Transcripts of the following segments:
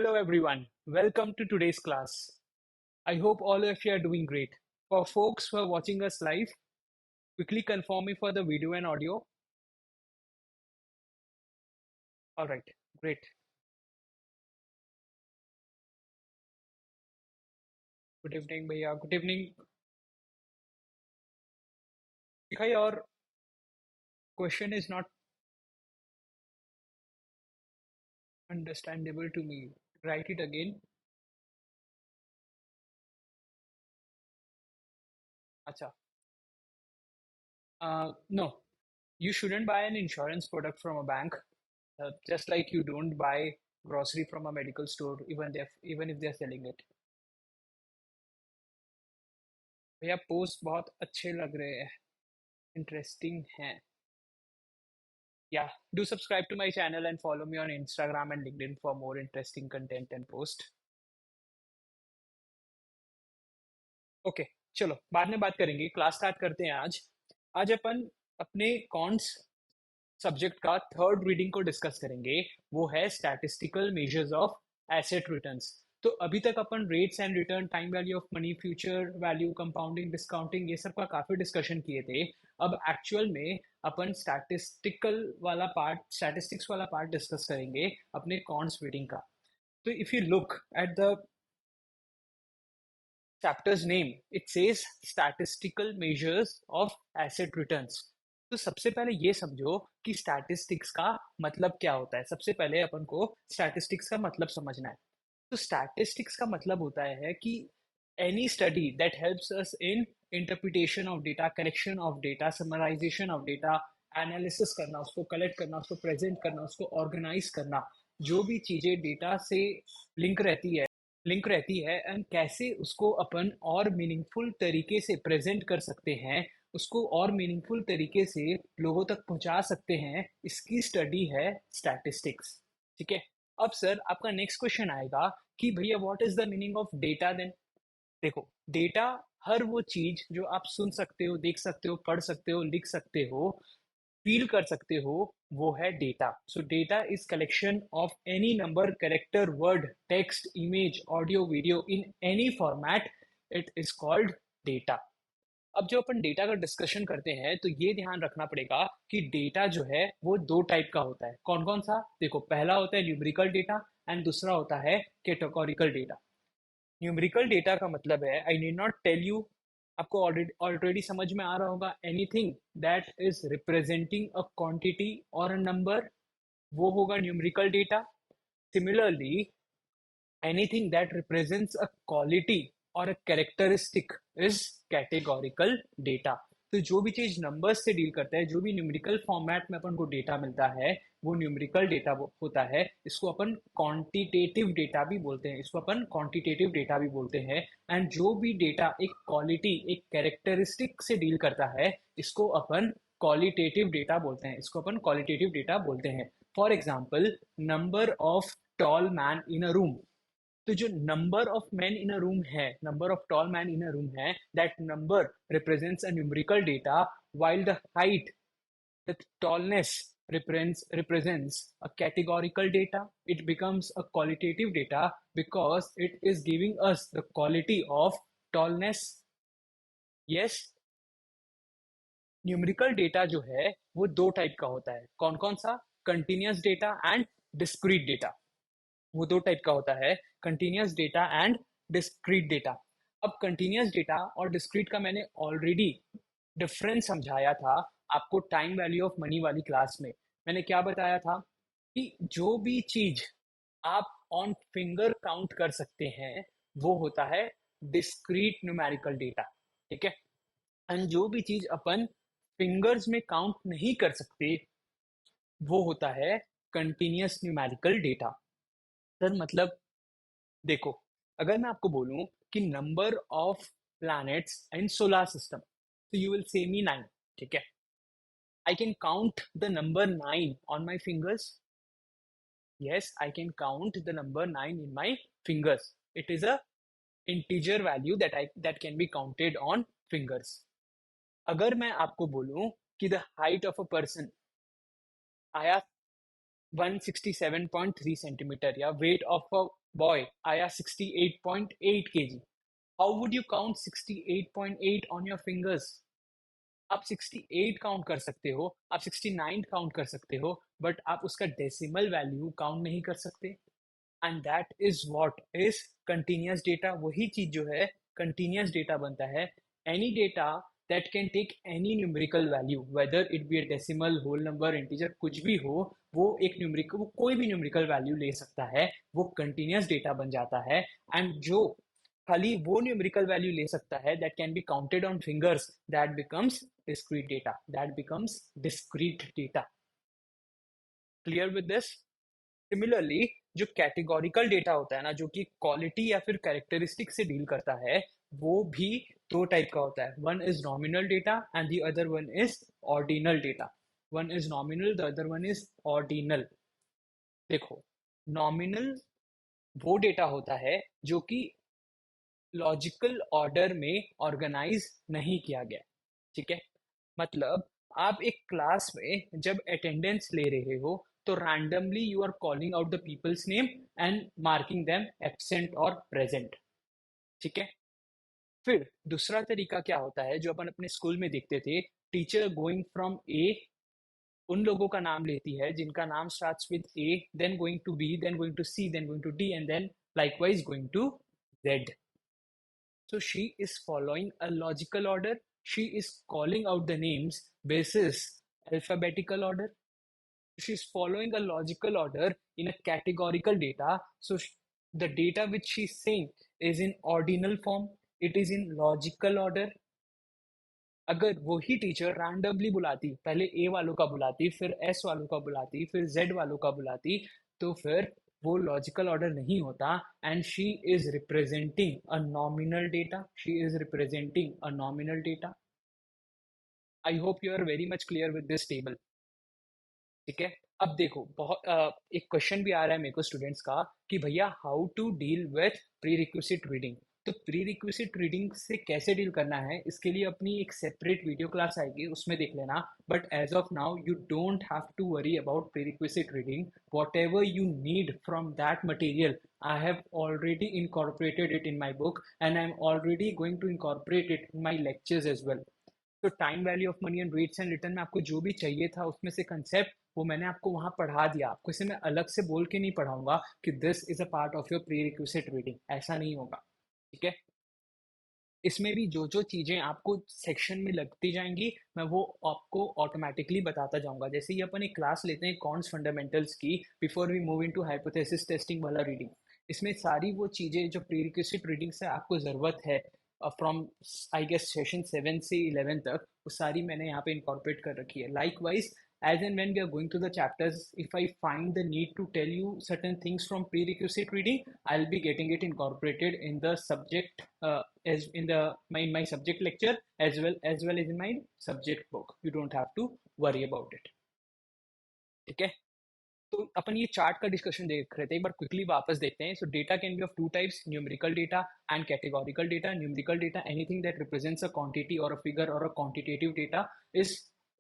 Hello everyone, welcome to today's class. I hope all of you are doing great. For folks who are watching us live, quickly confirm me for the video and audio. All right, great. Good evening, भैया. Good evening. If your question is not understandable to me, write it again. Acha. No, you shouldn't buy an insurance product from a bank, just like you don't buy grocery from a medical store, even if they're selling it. भैया post बहुत अच्छे लग रहे हैं, interesting हैं. Yeah, do subscribe to my channel and follow me on Instagram and LinkedIn for more interesting content and post. Okay, चलो बाद में बात करेंगे. क्लास स्टार्ट करते हैं आज. आज अपन अपने कॉन्स सब्जेक्ट का थर्ड रीडिंग को डिस्कस करेंगे. वो है statistical measures of asset returns. तो अभी तक अपन rates and return, time value of money, future value, compounding, discounting, ये सब का काफी डिस्कशन किए थे. अब एक्चुअल में अपन स्टैटिस्टिक्स वाला पार्ट डिस्कस करेंगे अपने कॉन्स रीडिंग का. तो if you look at the chapter's name, it says statistical measures of asset returns. तो सबसे पहले ये समझो कि स्टैटिस्टिक्स का मतलब क्या होता है. सबसे पहले अपन को स्टैटिस्टिक्स का मतलब समझना है. तो स्टैटिस्टिक्स का मतलब होता है कि any study that helps us in interpretation of data, collection of data, summarisation of data, analysis करना, उसको कलेक्ट करना, उसको प्रेजेंट करना, उसको ऑर्गेनाइज करना. जो भी चीजें डेटा से लिंक रहती है लिंक रहती है एंड कैसे उसको अपन और मीनिंगफुल तरीके से प्रेजेंट कर सकते हैं, उसको और मीनिंगफुल तरीके से लोगों तक पहुंचा सकते हैं, इसकी स्टडी है स्टैटिस्टिक्स. ठीक है. अब सर आपका नेक्स्ट क्वेश्चन आएगा कि भैया what is the meaning of data then. देखो, डेटा हर वो चीज जो आप सुन सकते हो, देख सकते हो, पढ़ सकते हो, लिख सकते हो, फील कर सकते हो, वो है data. So data is collection of any number, character, word, text, image, audio, video in any format. It is called data. अब जो अपन डेटा का डिस्कशन करते हैं तो ये ध्यान रखना पड़ेगा कि डेटा जो है वो दो टाइप का होता है. कौन कौन सा? देखो, पहला होता है न्यूमेरिकल डेटा एंड दूसरा होता है कैटेगोरिकल डेटा. न्यूमेरिकल डेटा का मतलब है, I need not tell you, आपको ऑलरेडी समझ में आ रहा होगा, anything that is representing a quantity और अ नंबर, वो होगा numerical data. Similarly, anything that represents a quality or a characteristic is categorical data. तो जो भी चीज नंबर्स से डील करता है, जो भी न्यूमेरिकल फॉर्मेट में अपन को डेटा मिलता है, वो न्यूमेरिकल डेटा होता है. इसको अपन क्वांटिटेटिव डेटा भी बोलते हैं, एंड जो भी डेटा एक क्वालिटी, एक कैरेक्टरिस्टिक से डील करता है, इसको अपन क्वालिटेटिव डेटा बोलते हैं. For example, number of tall man in a room. तो जो number of tall man in a room है, that number represents a numerical data, while the height, the tallness represents a categorical data. It becomes a qualitative data because it is giving us the quality of tallness. Yes, numerical data जो है वो दो type का होता है. कौन कौन सा? Continuous data and discrete data. वो दो टाइप का होता है, continuous data and discrete data. अब कंटिन्यूअस डेटा और डिस्क्रीट का मैंने ऑलरेडी डिफरेंस समझाया था आपको टाइम वैल्यू ऑफ मनी वाली क्लास में. मैंने क्या बताया था कि जो भी चीज आप ऑन फिंगर काउंट कर सकते हैं, वो होता है डिस्क्रीट न्यूमेरिकल डेटा. ठीक है. एंड जो भी चीज अपन फिंगर्स में काउंट नहीं कर सकते, वो होता है कंटिन्यूअस न्यूमेरिकल डेटा. सर मतलब, देखो, अगर मैं आपको बोलूं कि number of planets in solar system, तो यू विल से मी 9. ठीक है. I can count the number 9 on my fingers. Yes, I can count the number 9 in my fingers. It is a integer value that can be counted on fingers. अगर मैं आपको बोलूं कि the height of a person आया 167.3 centimetre, या weight of a boy आया 68.8 KG. How would you count 68.8 on your fingers? आप 68 count कर सकते हो, आप 69 काउंट कर सकते हो, बट आप उसका डेसिमल वैल्यू काउंट नहीं कर सकते। And that is what is continuous data. वही चीज जो है कंटिन्यूअस डेटा बनता है। Any data that can take any numerical value, whether it be a decimal, whole number, integer, कुछ भी हो, वो एक न्यूमेरिकल, वो कोई भी न्यूमेरिकल वैल्यू ले सकता है, वो कंटिन्यूअस डेटा बन जाता है। एंड जो खाली वो न्यूमेरिकल वैल्यू ले सकता है that can be counted on fingers, that becomes discrete data, that becomes discrete data. Clear with this? Similarly जो कैटेगोरिकल डेटा होता है ना, जो कि क्वालिटी या फिर कैरेक्टरिस्टिक से डील करता है, वो भी दो टाइप का होता है। One is nominal data and the other one is ordinal data. One is nominal, the other one is ordinal. देखो, नॉमिनल वो डेटा होता है जो कि लॉजिकल ऑर्डर में ऑर्गेनाइज नहीं किया गया। ठीक है, मतलब आप एक क्लास में जब अटेंडेंस ले रहे हो तो randomly you are calling out the people's name and marking them absent और प्रेजेंट। ठीक है, फिर दूसरा तरीका क्या होता है जो अपन अपने स्कूल में देखते थे, टीचर गोइंग फ्रॉम ए, उन लोगों का नाम लेती है जिनका नाम starts with A, then going to B, then going to C, then going to D, and then likewise going to Z. So she is following a logical order. She is calling out the names basis alphabetical order. She is following a logical order in a categorical data. So the data which she is saying is in ordinal form. It is in logical order. अगर वही teacher randomly बुलाती, पहले ए वालों का बुलाती, फिर S वालों का बुलाती, फिर जेड वालों का बुलाती, तो फिर वो लॉजिकल ऑर्डर नहीं होता। And she is representing a nominal data, she is representing a nominal data. I hope you are very much clear with this table. ठीक है, अब देखो बहुत एक क्वेश्चन भी आ रहा है मेरे को स्टूडेंट्स का कि भैया how to deal with prerequisite reading. तो प्री रिक्विजिट रीडिंग से कैसे डील करना है, इसके लिए अपनी एक सेपरेट वीडियो क्लास आएगी, उसमें देख लेना। But as of now you don't have to worry about prerequisite reading. Whatever you need from that material, I have already incorporated it in my book and I'm already going to incorporate it in my lectures as well. तो time value of money and rates and return में आपको जो भी चाहिए था उसमें से concept, वो मैंने आपको वहां पढ़ा दिया। आपको इसे मैं अलग से बोल के नहीं पढ़ाऊंगा कि this is a part of your pre requisite reading, ऐसा नहीं होगा। ठीक है, इसमें भी जो जो चीजें आपको सेक्शन में लगती जाएंगी, मैं वो आपको ऑटोमेटिकली बताता जाऊंगा। जैसे ही अपन एक क्लास लेते हैं कॉन्स फंडामेंटल्स की, before we move into hypothesis testing वाला रीडिंग, इसमें सारी वो चीजें जो प्रीरिक्विजिट रीडिंग से आपको जरूरत है फ्रॉम आई गेस सेशन 7 से 11 तक, वो सारी मैंने यहाँ पे इंकॉर्पोरेट कर रखी है। Likewise as and when we are going through the chapters, if I find the need to tell you certain things from prerequisite reading, I'll be getting it incorporated in the subject, as in the my subject lecture, as well as in my subject book. You don't have to worry about it. ठीक है, तो अपन ये chart का discussion देख रहे थे, एक बार quickly वापस देखते हैं। सो data can be of two types, numerical data and categorical data. Numerical data, anything that represents a quantity और अ फिगर और अ quantitative data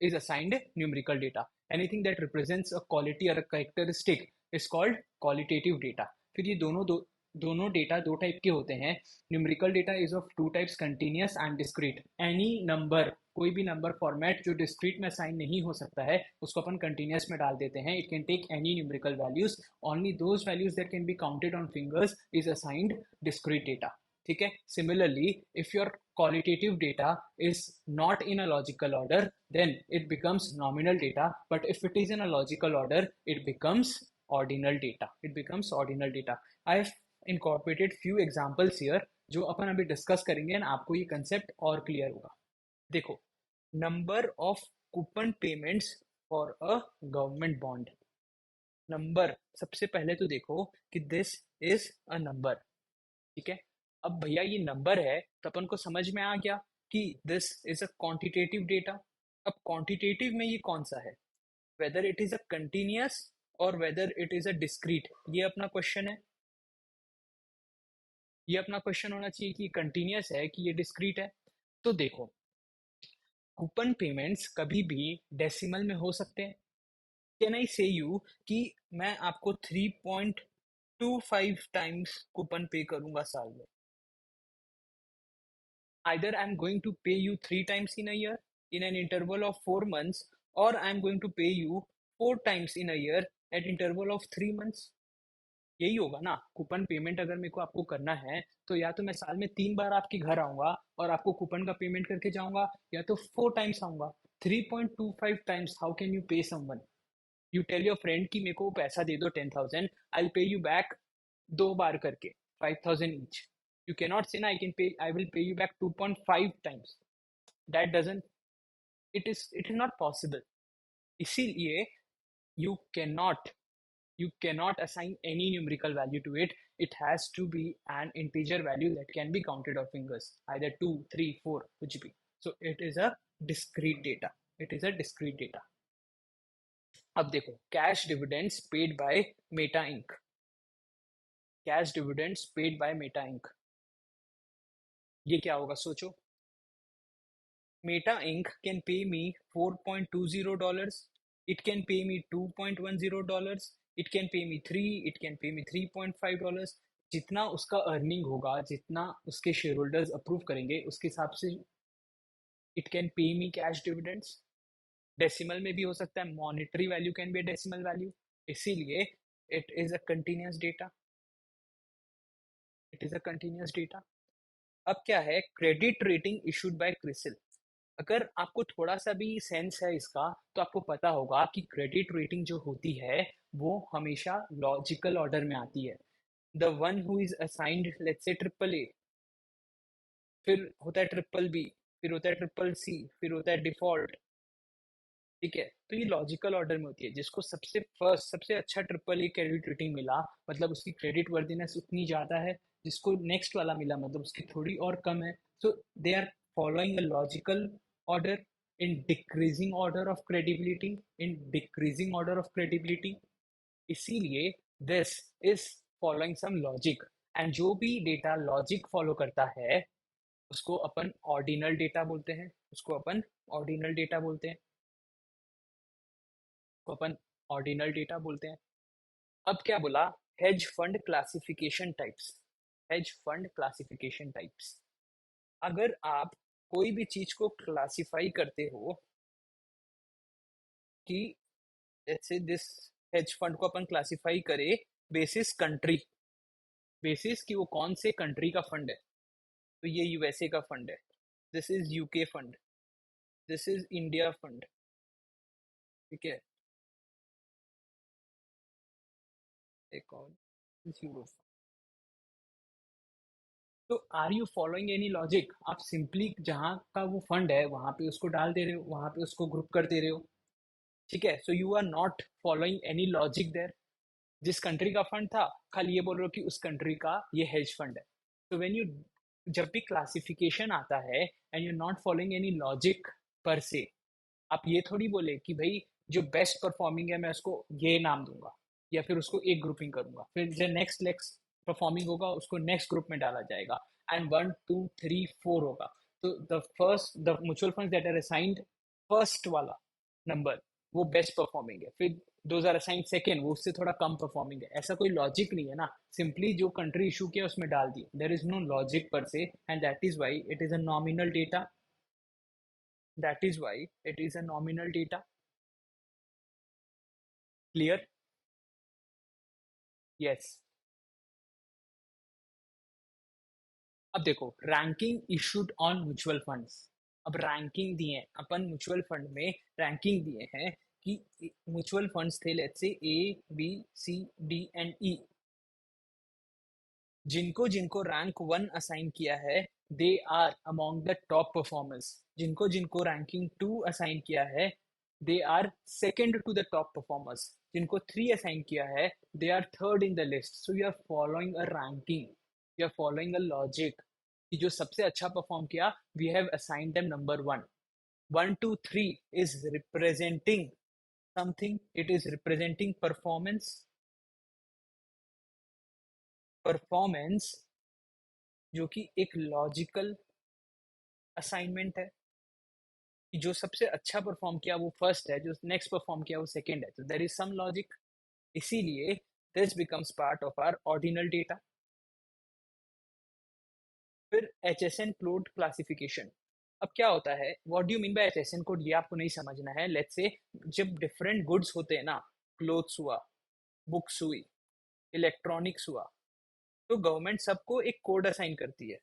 is assigned numerical data. Anything that represents a quality or a characteristic is called qualitative data. फिर ये दोनों data दो type के होते हैं। Numerical data is of two types, continuous and discrete. Any number, कोई भी number format जो डिस्क्रीट में असाइन नहीं हो सकता है, उसको अपन कंटिन्यूअस में डाल देते हैं। It can take any numerical values, only those values that can be counted on fingers is assigned discrete data. ठीक है, similarly if your qualitative data is not in a logical order, then it becomes nominal data, but if it is in a logical order, it becomes ordinal data. It becomes ordinal data. I have incorporated few examples here जो अपन अभी discuss करेंगे ना, आपको ये concept और clear होगा। देखो, number of coupon payments for a government bond. Number, सबसे पहले तो देखो कि दिस इज अ नंबर। ठीक है, अब भैया ये नंबर है तो अपन को समझ में आ गया कि this is a quantitative data. अब क्वांटिटेटिव में ये कौन सा है, whether it is a continuous और whether it is a discrete, ये अपना क्वेश्चन है। ये अपना क्वेश्चन होना चाहिए कि कंटिन्यूअस है कि ये डिस्क्रीट है। तो देखो, कूपन पेमेंट्स कभी भी डेसिमल में हो सकते हैं। कैन आई से यू कि मैं आपको 3.2 5 टाइम्स कूपन पे करूंगा साल में. Either I'm going to pay you 3 times in a year in an interval of 4 months, or I'm going to pay you 4 times in a year at interval of 3 months. यही होगा ना. Coupon payment अगर मेरे को आपको करना है, तो या तो मैं साल में 3 बार आपके घर आऊंगा और आपको कूपन का पेमेंट करके जाऊंगा, या तो 4 टाइम्स आऊंगा. 3.25 times. How can you pay someone? You tell your friend कि मेरे को पैसा दे दो 10,000, आई पे यू बैक 2 बार करके 5,000 each. You cannot say, "I can pay, I will pay you back 2.5 times." That doesn't, it is not possible. इसीलिए you cannot, you cannot assign any numerical value to it. It has to be an integer value that can be counted on fingers, either 2, 3, 4, कुछ भी. So it is a discrete data. It is a discrete data. अब देखो, cash dividends paid by Meta Inc. Cash dividends paid by Meta Inc. ये क्या होगा सोचो. Meta Inc. can pay me $4.20. It can pay me $2.10. It can pay me 3. It can pay me $3.5. जितना उसका earning होगा, जितना उसके शेयर होल्डर्स अप्रूव करेंगे, उसके हिसाब से it can pay me cash dividends. Decimal में भी हो सकता है. Monetary value can be a decimal value. इसीलिए it is a continuous data. It is a continuous data. अब क्या है, credit rating issued by CRISIL. अगर आपको थोड़ा सा भी सेंस है इसका, तो आपको पता होगा कि क्रेडिट रेटिंग जो होती है वो हमेशा लॉजिकल ऑर्डर में आती है. The one who is assigned, let's say triple A, फिर होता है ट्रिपल बी, फिर होता है ट्रिपल सी, फिर होता है डिफॉल्ट. ठीक है, तो ये लॉजिकल ऑर्डर में होती है. जिसको सबसे फर्स्ट, सबसे अच्छा ट्रिपल ए क्रेडिट रेटिंग मिला, मतलब उसकी क्रेडिट वर्दीनेस उतनी ज्यादा है. जिसको नेक्स्ट वाला मिला, मतलब उसकी थोड़ी और कम है. So they are following a logical order in decreasing order of credibility, in decreasing order of credibility. इसीलिए this is following some logic. And जो भी डेटा लॉजिक फॉलो करता है, उसको अपन ऑर्डिनल डेटा बोलते हैं. उसको अपन ऑर्डिनल डेटा बोलते हैं. को अपन ऑर्डिनल डेटा बोलते हैं. अब क्या बोला, hedge fund classification types. Hedge fund classification types. अगर आप कोई भी चीज को क्लासिफाई करते हो कि जैसे दिस हेज फंड को अपन क्लासिफाई करे बेसिस कंट्री, बेसिस कि वो कौन से कंट्री का फंड है. तो ये यूएसए का फंड है, this is UK fund, this is India fund. ठीक है, एक और यूरो. तो are you following any logic? आप सिंपली जहाँ का वो फंड है वहां पे उसको डाल दे रहे हो, वहां पे उसको ग्रुप कर दे रहे हो. ठीक है, so you are not following any logic there. जिस कंट्री का फंड था, खाली ये बोल रहे हो कि उस कंट्री का ये हेज फंड है. तो व्हेन यू, जब भी क्लासिफिकेशन आता है and you not following any logic पर से, आप ये थोड़ी बोले कि भाई जो बेस्ट परफॉर्मिंग है मैं उसको ये नाम दूंगा, या फिर उसको एक ग्रुपिंग करूंगा, फिर जो नेक्स्ट नेक्स्ट परफॉर्मिंग होगा उसको नेक्स्ट ग्रुप में डाला जाएगा. एंड 1 2 3 4 होगा. तो the first, the mutual fund that are assigned first वाला नंबर, वो बेस्ट परफॉर्मिंग है. फिर दोज आर असाइंड सेकेंड, वो उससे थोड़ा कम परफॉर्मिंग है. ऐसा कोई लॉजिक नहीं है ना. सिंपली जो कंट्री इशू किया उसमें डाल दिया. देयर इज नो लॉजिक पर से, and that is why it is a nominal data. That is why it is a nominal data. Clear? Yes. अब देखो, ranking issued on mutual funds. अब रैंकिंग दिए हैं अपन म्यूचुअल फंड में, ranking दिए हैं कि म्यूचुअल फंड्स थे let's say A B C D and E. जिनको जिनको रैंक 1 असाइन किया है, they are among the top performers. जिनको जिनको रैंकिंग 2 असाइन किया है, they are second to the top performers. जिनको 3 असाइन किया है, they are third in the list. So you are following a ranking, you are following a logic कि जो सबसे अच्छा परफॉर्म किया, we have assigned them number 1. 1 2 3 is representing something, it is representing performance. Performance जो कि एक logical assignment है कि जो सबसे अच्छा परफॉर्म किया वो फर्स्ट है, जो नेक्स्ट परफॉर्म किया वो सेकंड है. तो देयर इज सम लॉजिक. इसीलिए this becomes part of our ordinal data. फिर HSN कोड क्लासिफिकेशन। अब क्या होता है, what do you mean by HSN code, ये आपको नहीं समझना है। लेट्स से जब डिफरेंट गुड्स होते हैं ना, क्लोथ्स हुआ, बुक्स हुई, इलेक्ट्रॉनिक्स हुआ, तो गवर्नमेंट सबको एक कोड असाइन करती है,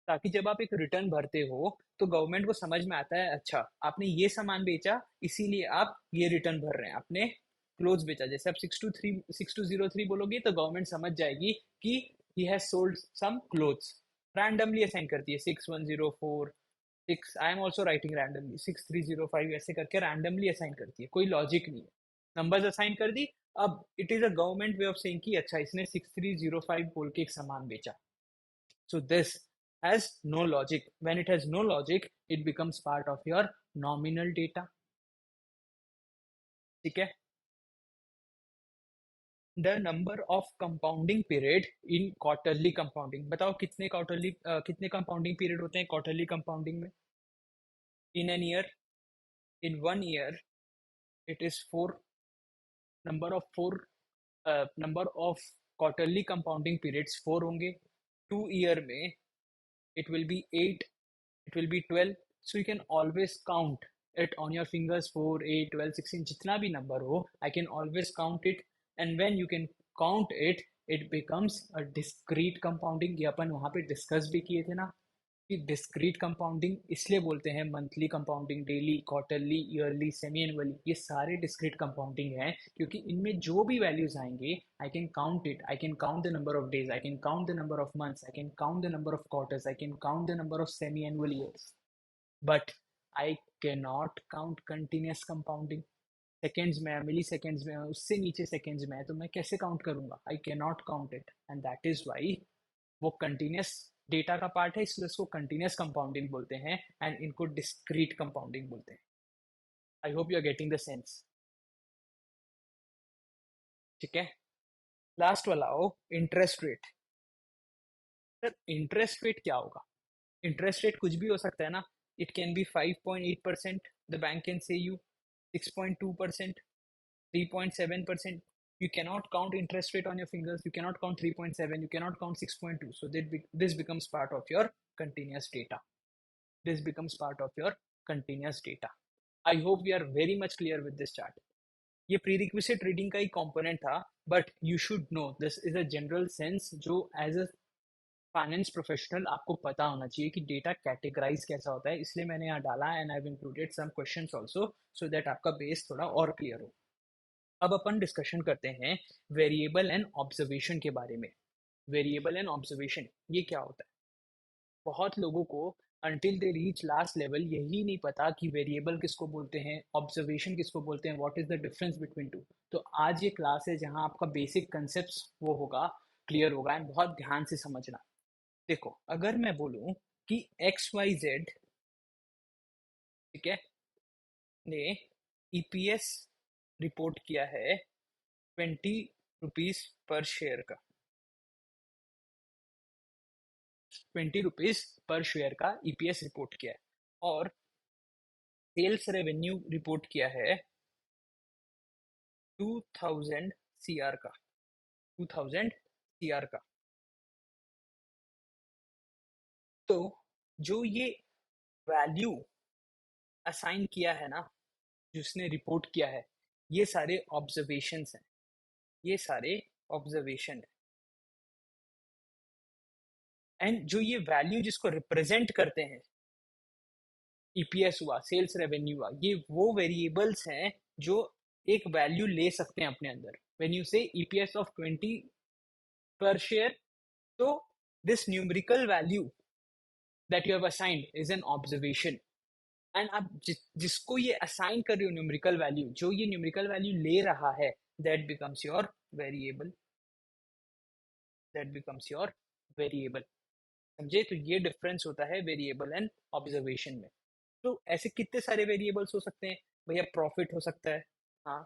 ताकि जब आप एक रिटर्न भरते हो तो गवर्नमेंट को समझ में आता है, अच्छा आपने ये सामान बेचा इसीलिए आप ये रिटर्न भर रहे हैं। आपने क्लोथ्स बेचा, जैसे आप 6203 बोलोगे तो गवर्नमेंट समझ जाएगी कि he has sold some clothes. Randomly assign करती है, 6104 6, I am also writing randomly 6305, ऐसे करके रैंडमली असाइन करती है, कोई लॉजिक नहीं है। नंबर्स असाइन कर दी। अब it is a government way of saying कि अच्छा इसने 6305 बोल के एक सामान बेचा। So this has no logic. When it has no logic, it becomes part of your nominal data. ठीक है? The number of compounding period in quarterly compounding. बताओ कितने compounding period होते हैं quarterly compounding में? In an year, in 1 year, it is number of four number of quarterly compounding periods 4 होंगे. 2 year में it will be 8, it will be 12. So you can always count it on your fingers, 4, 8, 12, 16, jitna bhi number ho, I can always count it. And when you can count it, it becomes a discrete compounding. ये अपन वहाँ पे discuss भी किए थे ना कि discrete compounding इसलिए बोलते हैं, monthly compounding, daily, quarterly, yearly, semi annually, ये सारे डिस्क्रीट कंपाउंडिंग हैं, क्योंकि इनमें जो भी वैल्यूज आएंगे I can count it, I can count the number of days, I can count the number of months, I can count the number of quarters, I can count the number of semi annual years, but I can not count continuous compounding. Seconds में है, मिली seconds में है, उससे नीचे seconds में है, तो मैं कैसे काउंट करूंगा? I can not count it, and that is why वो कंटिन्यूस डेटा का पार्ट है, इसलिए उसको कंटिन्यूस कंपाउंडिंग बोलते हैं, एंड इनको डिस्क्रीट कंपाउंडिंग बोलते हैं। I hope you are getting the sense. ठीक है, लास्ट वाला हो interest rate. Sir interest rate क्या होगा? इंटरेस्ट रेट कुछ भी हो सकता है ना। It can be 5.8%, the bank can say you 6.2%, 3.7%. You cannot count interest rate on your fingers. You cannot count 3.7. You cannot count 6.2. So this becomes part of your continuous data. This becomes part of your continuous data. I hope we are very much clear with this chart. ये prerequisite reading का ही component था, but you should know this is a general sense जो as a finance professional आपको पता होना चाहिए कि data categorise कैसा होता है, इसलिए मैंने यहाँ डाला, and I have included some questions also so that आपका बेस थोड़ा और क्लियर हो। अब अपन डिस्कशन करते हैं वेरिएबल एंड ऑब्जर्वेशन के बारे में। वेरिएबल एंड ऑब्जर्वेशन ये क्या होता है? बहुत लोगों को until they reach last level यही नहीं पता कि वेरिएबल किसको बोलते हैं, ऑब्जर्वेशन किसको बोलते हैं, what is the difference between two. तो आज ये क्लास है जहां आपका बेसिक कंसेप्ट वो होगा, क्लियर होगा, एंड बहुत ध्यान से समझना। देखो अगर मैं बोलूं कि XYZ, ठीक है, ने EPS रिपोर्ट किया है 20 रुपीज पर शेयर का, 20 रुपीज पर शेयर का EPS रिपोर्ट किया है, और सेल्स रेवेन्यू रिपोर्ट किया है 2000 CR का, 2000 CR का। तो जो ये वैल्यू असाइन किया है ना, जिसने रिपोर्ट किया है, ये सारे ऑब्जर्वेशंस हैं, ये सारे ऑब्जर्वेशन है, एंड जो ये वैल्यू जिसको रिप्रेजेंट करते हैं, ईपीएस हुआ, सेल्स रेवेन्यू हुआ, ये वो वेरिएबल्स हैं जो एक वैल्यू ले सकते हैं अपने अंदर। व्हेन यू से ईपीएस ऑफ 20 पर शेयर, तो this numerical value that you have assigned is an observation, and आप जिसको ये असाइन कर रहे हो न्यूमेरिकल वैल्यू, जो ये न्यूमेरिकल वैल्यू ले रहा है, that becomes your variable, that becomes your variable. समझे? तो ये डिफरेंस होता है वेरिएबल एंड ऑब्जर्वेशन में। तो ऐसे कितने सारे वेरिएबल्स हो सकते हैं भैया? प्रॉफिट हो सकता है, हाँ,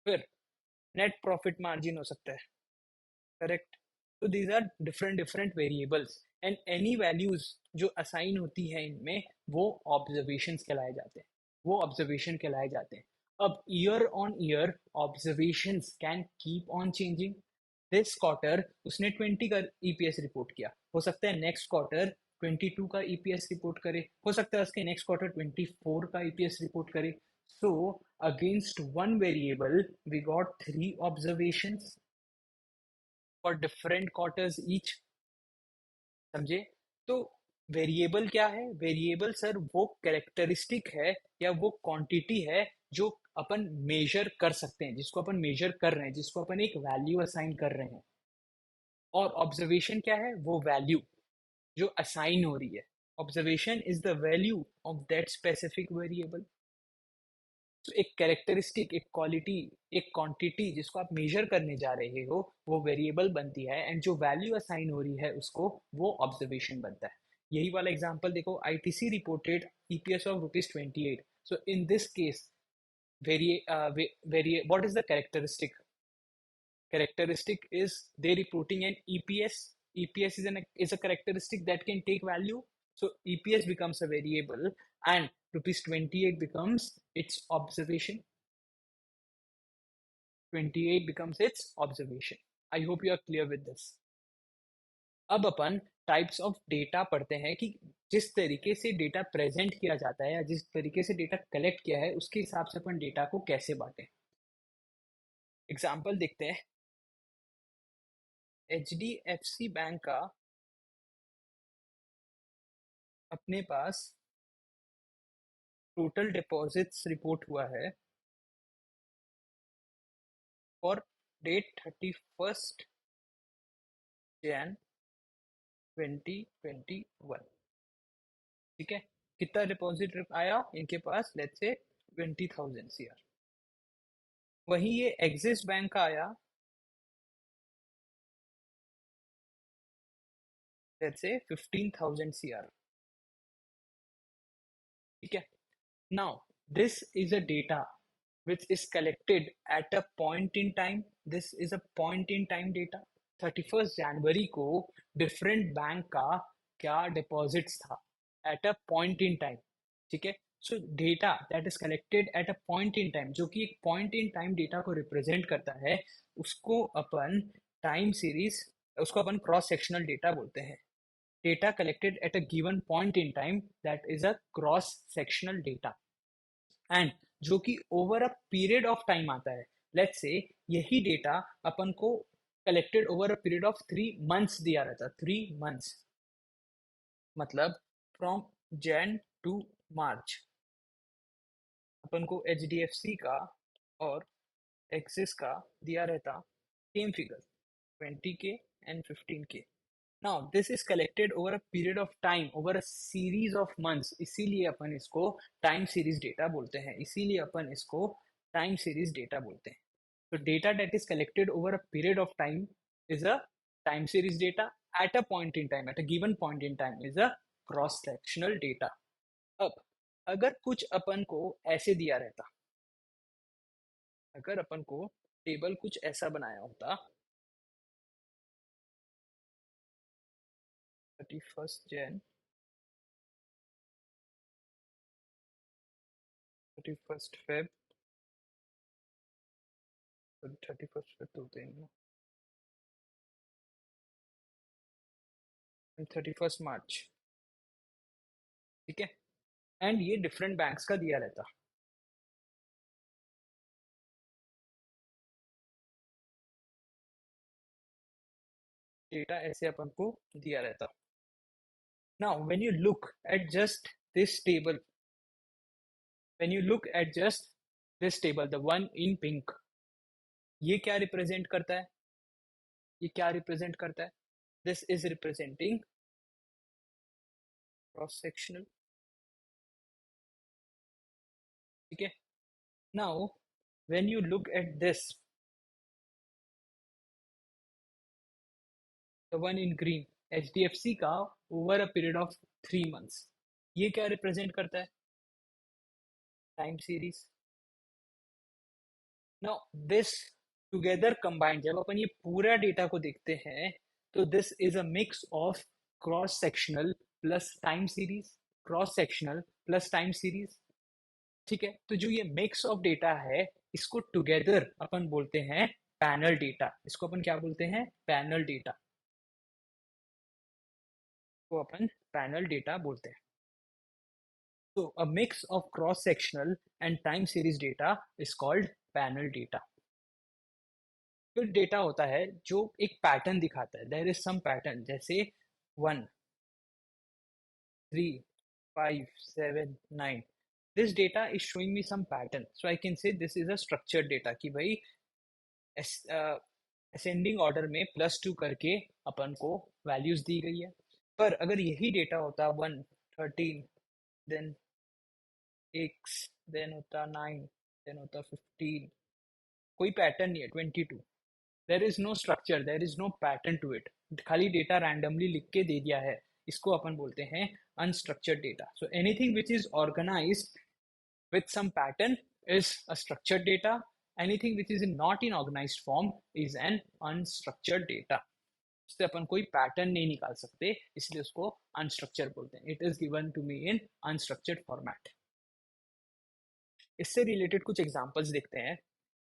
फिर नेट प्रॉफिट मार्जिन हो सकता है, करेक्ट। तो these are different different variables, and any values जो असाइन होती है इनमें, वो ऑब्जर्वेशंस कहलाए जाते हैं, वो ऑब्जर्वेशन कहलाए जाते हैं। अब year on year observations can keep on changing. This quarter उसने 20 का ईपीएस रिपोर्ट किया, हो सकता है नेक्स्ट क्वार्टर 22 का ईपीएस रिपोर्ट करे, हो सकता है उसके नेक्स्ट क्वार्टर 24 का ईपीएस रिपोर्ट करे। So against one variable we got three observations for different quarters each. समझे? तो वेरिएबल क्या है? वेरिएबल सर वो कैरेक्टरिस्टिक है या वो क्वांटिटी है जो अपन मेजर कर सकते हैं, जिसको अपन मेजर कर रहे हैं, जिसको अपन एक वैल्यू असाइन कर रहे हैं। और ऑब्जर्वेशन क्या है? वो वैल्यू जो असाइन हो रही है। Observation is the value of that specific variable. तो एक कैरेक्टरिस्टिक, एक क्वालिटी, एक क्वांटिटी जिसको आप मेजर करने जा रहे हो वो वेरिएबल बनती है, एंड जो वैल्यू असाइन हो रही है उसको वो ऑब्जर्वेशन बनता है। यही वाला एग्जांपल देखो, ITC reported EPS of ₹28। So in this case वेरिए what is the characteristic? Characteristic is they reporting an EPS. EPS is a characteristic that can take value. So EPS becomes a variable and ₹28 becomes its observation. 28 becomes its observation. I hope you are clear with this. अब अपन types of data पढ़ते हैं कि जिस तरीके से data present किया जाता है या जिस तरीके से डेटा कलेक्ट किया है उसके हिसाब से अपन डेटा को कैसे बांटें। एग्जाम्पल देखते हैं। एचडीएफसी बैंक का अपने पास टोटल डिपॉजिट्स रिपोर्ट हुआ है फॉर डेट 31 जैन 2021। ठीक है, कितना डिपॉजिट आया इनके पास? Let's say 20,000 CR. वहीं ये एक्सिस बैंक का आया लेट्स से 15,000 सीआर। ठीक है, now this is a data which is collected at a point in time. This is a point in time data। 31 जनवरी को डिफरेंट बैंक का क्या डिपॉजिट्स था eight a point in time. ठीक है, सो data that is collected at a point in time, जो कि एक point in time data को रिप्रेजेंट करता है, उसको अपन टाइम सीरीज, उसको अपन क्रॉस सेक्शनल डेटा बोलते हैं। Data collected at a given point in time, that is a cross sectional data, and जो कि over a period of time आता है। लेट्स से यही डेटा अपन को collected over a period of 3 months दिया रहता। 3 मंथ्स मतलब फ्रॉम जैन टू मार्च अपन को एच डी एफ सी का और एक्सिस का दिया रहता same figure, 20K and 15K। Now this is collected over a period of time, over a series of months, इसीलिए अपन इसको टाइम सीरीज डेटा बोलते हैं, इसीलिए अपन इसको टाइम सीरीज डेटा बोलते हैं। तो data that is collected over a period of time is a time series data at a point in time, at a given point in time is a cross sectional data। अब अगर कुछ अपन को ऐसे दिया रहता, अगर अपन को टेबल कुछ ऐसा बनाया होता, 31 जैन, 31 फेब, 31 फेब तो होते हैं, 31 मार्च। ठीक है, एंड ये डिफरेंट बैंक्स का दिया रहता। डेटा ऐसे अपन को दिया रहता। Now when you look eight just this table, when you look at just this table, the one in pink, ये क्या रिप्रेजेंट करता है? ये क्या रिप्रेजेंट करता है? This is representing cross sectional. ठीक है, now when you look at this, the one in green, HDFC का over a period of 3 months, ये क्या रिप्रेजेंट करता है? Time series. Now this together combined, जब अपन ये पूरा डेटा को देखते हैं तो this is a mix of cross sectional plus time series, cross sectional plus time series. ठीक है, तो जो ये मिक्स ऑफ डेटा है, इसको टुगेदर अपन बोलते हैं पैनल डेटा। इसको अपन क्या बोलते हैं? पैनल डेटा को अपन पैनल डेटा बोलते हैं। तो अ mix of cross sectional and time series data is called panel data. फिर डेटा होता है जो एक पैटर्न दिखाता है, देयर इज सम पैटर्न, जैसे 1, 3, 5, 7, 9। This data is showing me some pattern, so I can say this is a structured data कि भाई असेंडिंग ऑर्डर में +2 करके अपन को वैल्यूज दी गई है। पर अगर यही डेटा होता 1, 13, देन x, देन होता 9, देन होता 15, कोई पैटर्न नहीं है 22, there is no structure, there is no pattern to it, खाली डेटा रैंडमली लिख के दे दिया है, इसको अपन बोलते हैं unstructured data. So anything which is organised with some pattern is a structured data. Anything which is not in organized form is an unstructured data. उससे अपन कोई पैटर्न नहीं निकाल सकते, इसलिए उसको अनस्ट्रक्चर बोलते हैं। It is given to me in unstructured format. इससे रिलेटेड कुछ एग्जांपल्स देखते हैं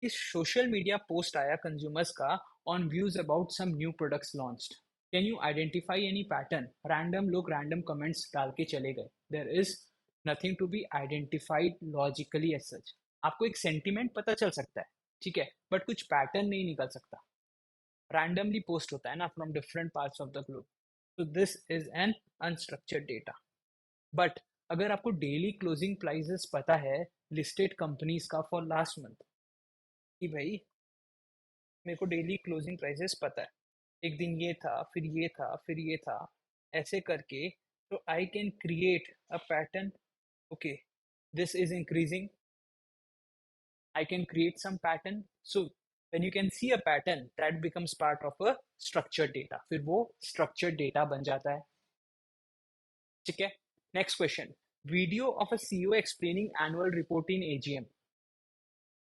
कि सोशल मीडिया पोस्ट आया कंज्यूमर्स का on views about some new products launched. Can you identify any pattern? Random लोग रैंडम कमेंट्स डाल के चले गए, there is nothing to be identified logically as such. आपको एक सेंटिमेंट पता चल सकता है, ठीक है, बट कुछ पैटर्न नहीं निकल सकता। रैंडमली पोस्ट होता है ना from different parts of the globe, तो this is an unstructured data. But अगर आपको डेली क्लोजिंग प्राइसेस पता है लिस्टेड कंपनीज का फॉर लास्ट मंथ, कि भाई मेरे को डेली क्लोजिंग प्राइसेस पता है, एक दिन ये था, फिर ये था, फिर ये था, ऐसे करके, तो I can create a pattern. Okay, this is increasing, I can create some pattern. So when you can see a pattern, that becomes part of a structured data, फिर वो structured data बन जाता है। ठीक है, next question, video of a CEO explaining annual report in AGM.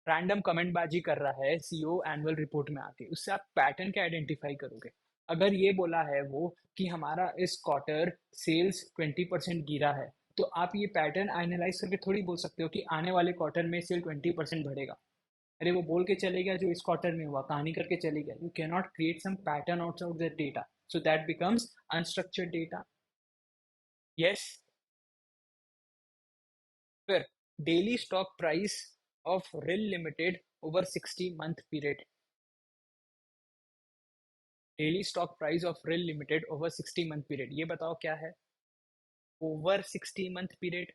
Random comment बाजी कर रहा है सीईओ एनुअल रिपोर्ट में आके, उससे आप पैटर्न क्या आइडेंटिफाई करोगे? अगर ये बोला है वो कि हमारा इस क्वार्टर सेल्स 20% गिरा है, तो आप ये पैटर्न एनालाइज करके थोड़ी बोल सकते हो कि आने वाले क्वार्टर में सेल 20% बढ़ेगा। अरे वो बोल के चले गया जो इस क्वार्टर में हुआ, कहानी करके चले गया। You can not create some pattern outside the data, so that becomes unstructured data. Yes. फिर daily stock price of reel limited over 60 month period. Daily stock price of reel limited over 60 month period, ये बताओ क्या है? Over 60 month period,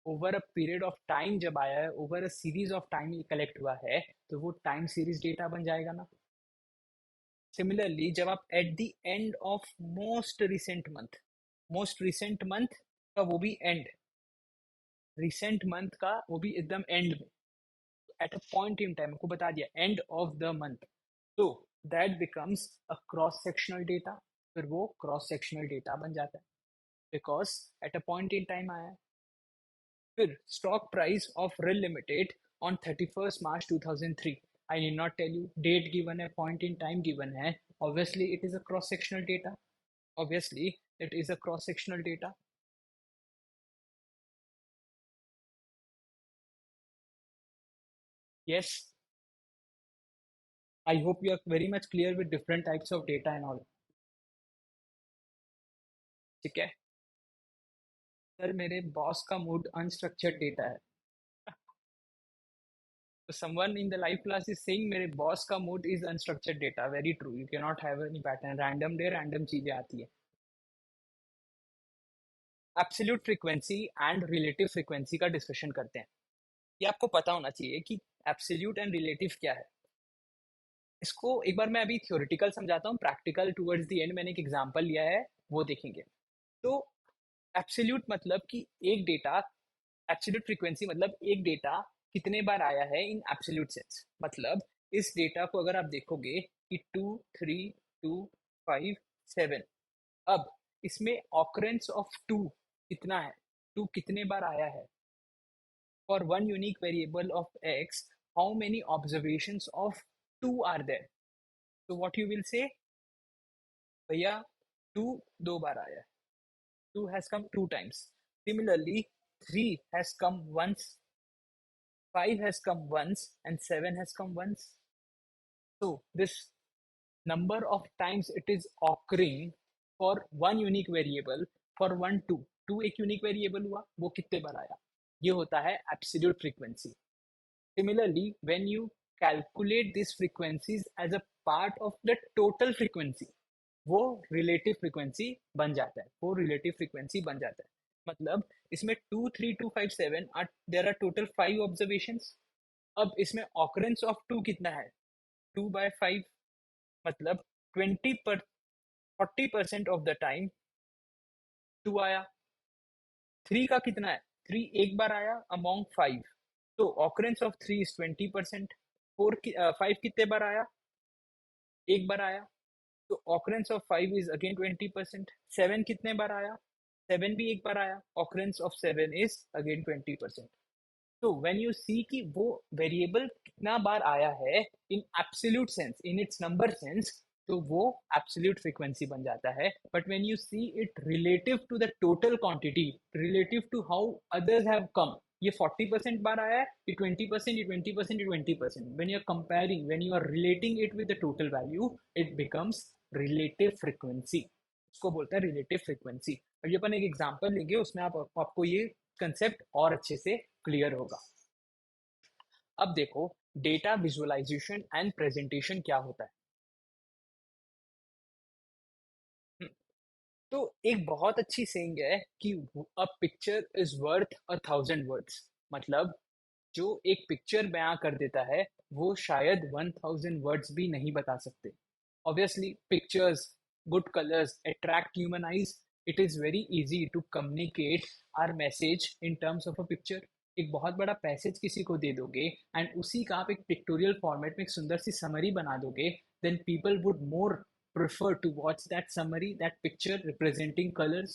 over a period of time जब आया है, over a series of time ये collect हुआ है, तो वो टाइम सीरीज डेटा बन जाएगा ना। सिमिलरली जब आप eight the end of most recent month का वो भी एंड, रिसेंट मंथ का वो भी एकदम एंड में, at a point in time को बता दिया एंड ऑफ द मंथ, तो that becomes a cross sectional data. फिर वो क्रॉस सेक्शनल डेटा बन जाता है because at a point in time आया है। फिर stock price of reel limited on 31st March 2003, I need not tell you, date given है, पॉइंट इन टाइम गिवन है, obviously it is a cross sectional data, obviously it is a cross sectional data। Yes, I hope you are very much clear with different types of data and all। ठीक है sir, मेरे boss का mood unstructured data है। तो someone in the live class is saying मेरे boss का mood is unstructured data, very true, you cannot have any pattern, random day random चीजें आती है। Absolute frequency and relative frequency का discussion करते हैं। ये आपको पता होना चाहिए कि एब्सोल्यूट एंड रिलेटिव क्या है। इसको एक बार मैं अभी थ्योरेटिकल समझाता हूँ, प्रैक्टिकल टुवर्ड्स द एंड मैंने एक एग्जांपल लिया है, वो देखेंगे। तो एब्सोल्यूट मतलब कि एक डेटा, एब्सोल्यूट फ्रीक्वेंसी मतलब एक डेटा कितने बार आया है इन एब्सोल्यूट सेंस। मतलब इस डेटा को अगर आप देखोगे कि 2, 3, 2, 5, 7, अब इसमें ऑकरेंस ऑफ 2 कितना है, 2 कितने बार आया है, for one unique variable of x, how many observations of 2 are there. तो व्हाट यू विल से, भैया 2 दो बार आया है, 2 has come 2 times, similarly 3 has come once, 5 has come once and 7 has come once. So this number of times it is occurring for one unique variable for 1 2 एक unique variable हुआ वो कितने बार आया, ये होता है absolute frequency. Similarly when you calculate this frequencies as a part of the total frequency, वो रिलेटिव फ्रीक्वेंसी बन जाता है, वो रिलेटिव फ्रीक्वेंसी बन जाता है. मतलब इसमें 2 3 2 5 7 are there are total 5 observations. अब इसमें ऑकरेंस ऑफ 2 कितना है, 2/5, मतलब 40% ऑफ द टाइम 2 आया. 3 का कितना है, 3 एक बार आया अमॉन्ग 5, तो ऑकरेंस ऑफ 3 इज 20%. 5 कितने बार आया, एक बार आया, तो ऑकरेंस ऑफ 5 इज अगेन 20%. 7 कितने बार आया, 7 भी एक बार आया, ऑकरेंस ऑफ 7 इज अगेन 20%. तो व्हेन यू सी कि वो वेरिएबल कितना बार आया है in absolute sense, in its number sense, तो वो एब्सोल्यूट फ्रीक्वेंसी बन जाता है. But when you see it relative to the total quantity, relative to how others have come, ये 40% बार आया है, ये 20%, ये 20%, ये 20%, when you are comparing, when you are relating it with the total value, it becomes relative frequency. उसको बोलते हैं relative frequency. और ये अपन एक एग्जांपल लेंगे, उसमें आपको ये कंसेप्ट और अच्छे से क्लियर होगा. अब देखो डेटा विजुअलाइजेशन एंड प्रेजेंटेशन क्या होता है. हम्म, तो एक बहुत अच्छी सेइंग है कि a picture is worth 1,000 words. मतलब जो एक पिक्चर बयां कर देता है वो शायद 1,000 वर्ड्स भी नहीं बता सकते. Obviously pictures, good colours attract human eyes. It is very easy to communicate our message in terms of a picture. एक बहुत बड़ा पैसेज किसी को दे दोगे एंड उसी का आप एक पिक्टोरियल फॉर्मेट में एक सुंदर सी समरी बना दोगे, then people would more prefer to watch that summary, that picture representing colors.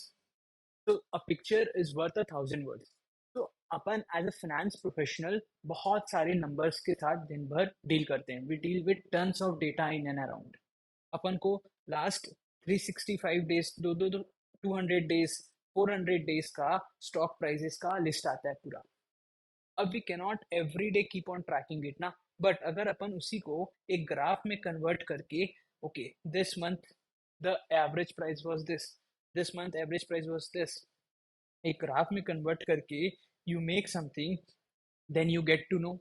So a picture is worth 1,000 words. तो अपन एज अ फाइनेंस प्रोफेशनल बहुत सारे नंबर्स के साथ दिन भर डील करते हैं. We deal with tons of data in and around. अपन को लास्ट 365 डेज, 200 डेज, 400 डेज का स्टॉक प्राइजेस का लिस्ट आता है पूरा. अब we cannot every day keep on tracking it ना, बट अगर अपन उसी को एक ग्राफ में कन्वर्ट करके, okay this month the average price was this month average price was this, एक ग्राफ में कन्वर्ट करके you make something, then you get to know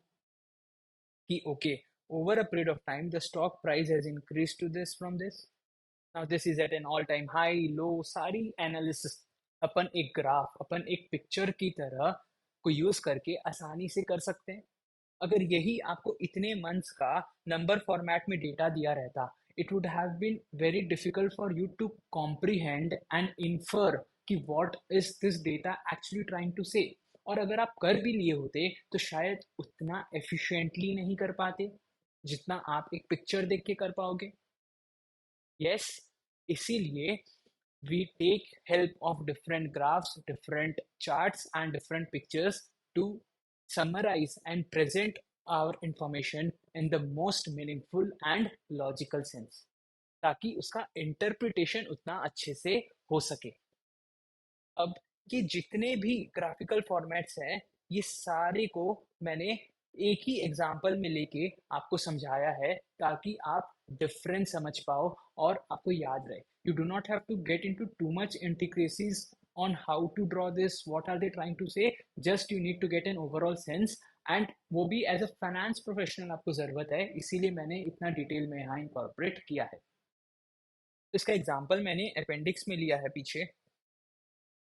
कि okay over a period of time the stock price has increase to this from this, now this is at an all time high low. सारी analysis अपन एक graph, अपन एक picture की तरह को use करके आसानी से कर सकते हैं. अगर यही आपको इतने मंथ्स का नंबर फॉर्मेट में डेटा दिया रहता, it would have been very difficult for you to comprehend and infer कि what is this data actually trying to say. और अगर आप कर भी लिए होते तो शायद उतना एफिशिएंटली नहीं कर पाते जितना आप एक पिक्चर देख के कर पाओगे. यस, इसीलिए we take help of different graphs, different charts and different pictures to summarize and present our information in the most meaningful and logical sense, ताकि उसका इंटरप्रिटेशन उतना अच्छे से हो सके. अब ये जितने भी ग्राफिकल फॉर्मेट्स हैं, ये सारे को मैंने एक ही एग्जाम्पल में लेके आपको समझाया है ताकि आप डिफरेंस समझ पाओ और आपको याद रहे. You do not have to get into too much intricacies on how to draw this, what are they trying to say, just you need to get an overall sense. And वो भी as a finance professional आपको ज़रूरत है, इसीलिए मैंने इतना detail में यहाँ इनकॉर्पोरेट किया है. इसका एग्जाम्पल मैंने अपेंडिक्स में लिया है पीछे.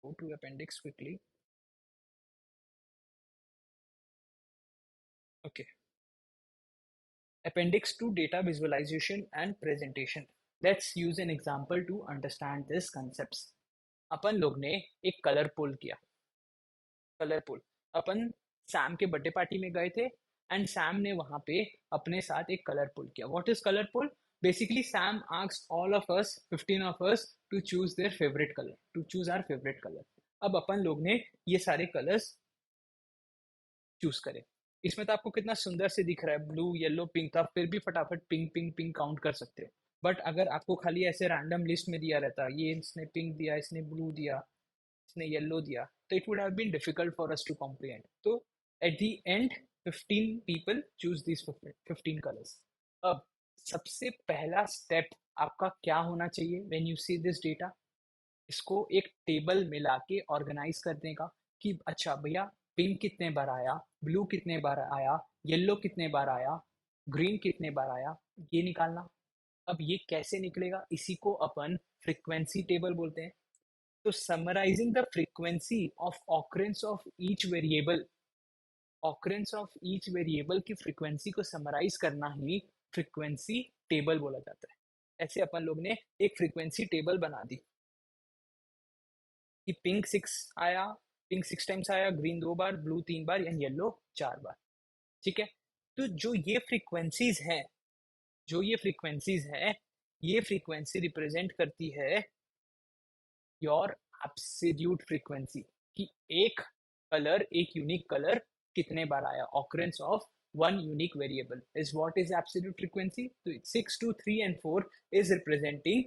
Go to appendix quickly. Okay. Appendix to data visualization and presentation. Let's use an example to understand these concepts. अपन लोग ने एक कलर पोल किया. कलर पोल अपन सैम के बर्थडे पार्टी में गए थे एंड सैम ने वहां पे अपने साथ एक कलर पोल किया. What is colour poll? Basically, Sam asked all of us, 15 of us, to choose their favorite color, to choose our favorite color. अब अपन लोग ने ये सारे कलर्स चूज करे. इसमें तो आपको कितना सुंदर से दिख रहा है, ब्लू येलो पिंक, तो आप फिर भी फटाफट पिंक पिंक पिंक काउंट कर सकते हो. बट अगर आपको खाली ऐसे रैंडम लिस्ट में दिया रहता, ये इसने पिंक दिया, इसने ब्लू दिया, इसने येलो दिया, तो it would have been difficult for us to comprehend. तो at the end 15 people choose these 15 colors. अब सबसे पहला स्टेप आपका क्या होना चाहिए when you see this data? इसको एक टेबल में लाके ऑर्गेनाइज करने का कि अच्छा भैया पिंक कितने बार आया, ब्लू कितने बार आया, येलो कितने बार आया, ग्रीन कितने बार आया, ये निकालना। अब ये कैसे निकलेगा? इसी को अपन फ्रीक्वेंसी टेबल बोलते हैं। तो summarising the frequency of occurrence of each variable, occurrence of each variable की फ्रीक्वेंसी को समराइज करना ही फ्रीक्वेंसी टेबल बोला जाता है। ऐसे अपन लोग ने एक फ्रीक्वेंसी टेबल बना दी कि पिंक 6 आया, पिंक 6 टाइम्स आया, green 2 bar, blue 3 bar and yellow 4 बार। ठीक है, तो जो ये फ्रीक्वेंसीज हैं, जो ये फ्रीक्वेंसीज हैं, ये फ्रीक्वेंसी रिप्रेजेंट करती है योर एब्सोल्यूट फ्रीक्वेंसी कि एक कलर, एक यूनिक कलर कितने बार आया, occurrence of one unique variable is what is absolute frequency. So 6, 2, 3 and 4 is representing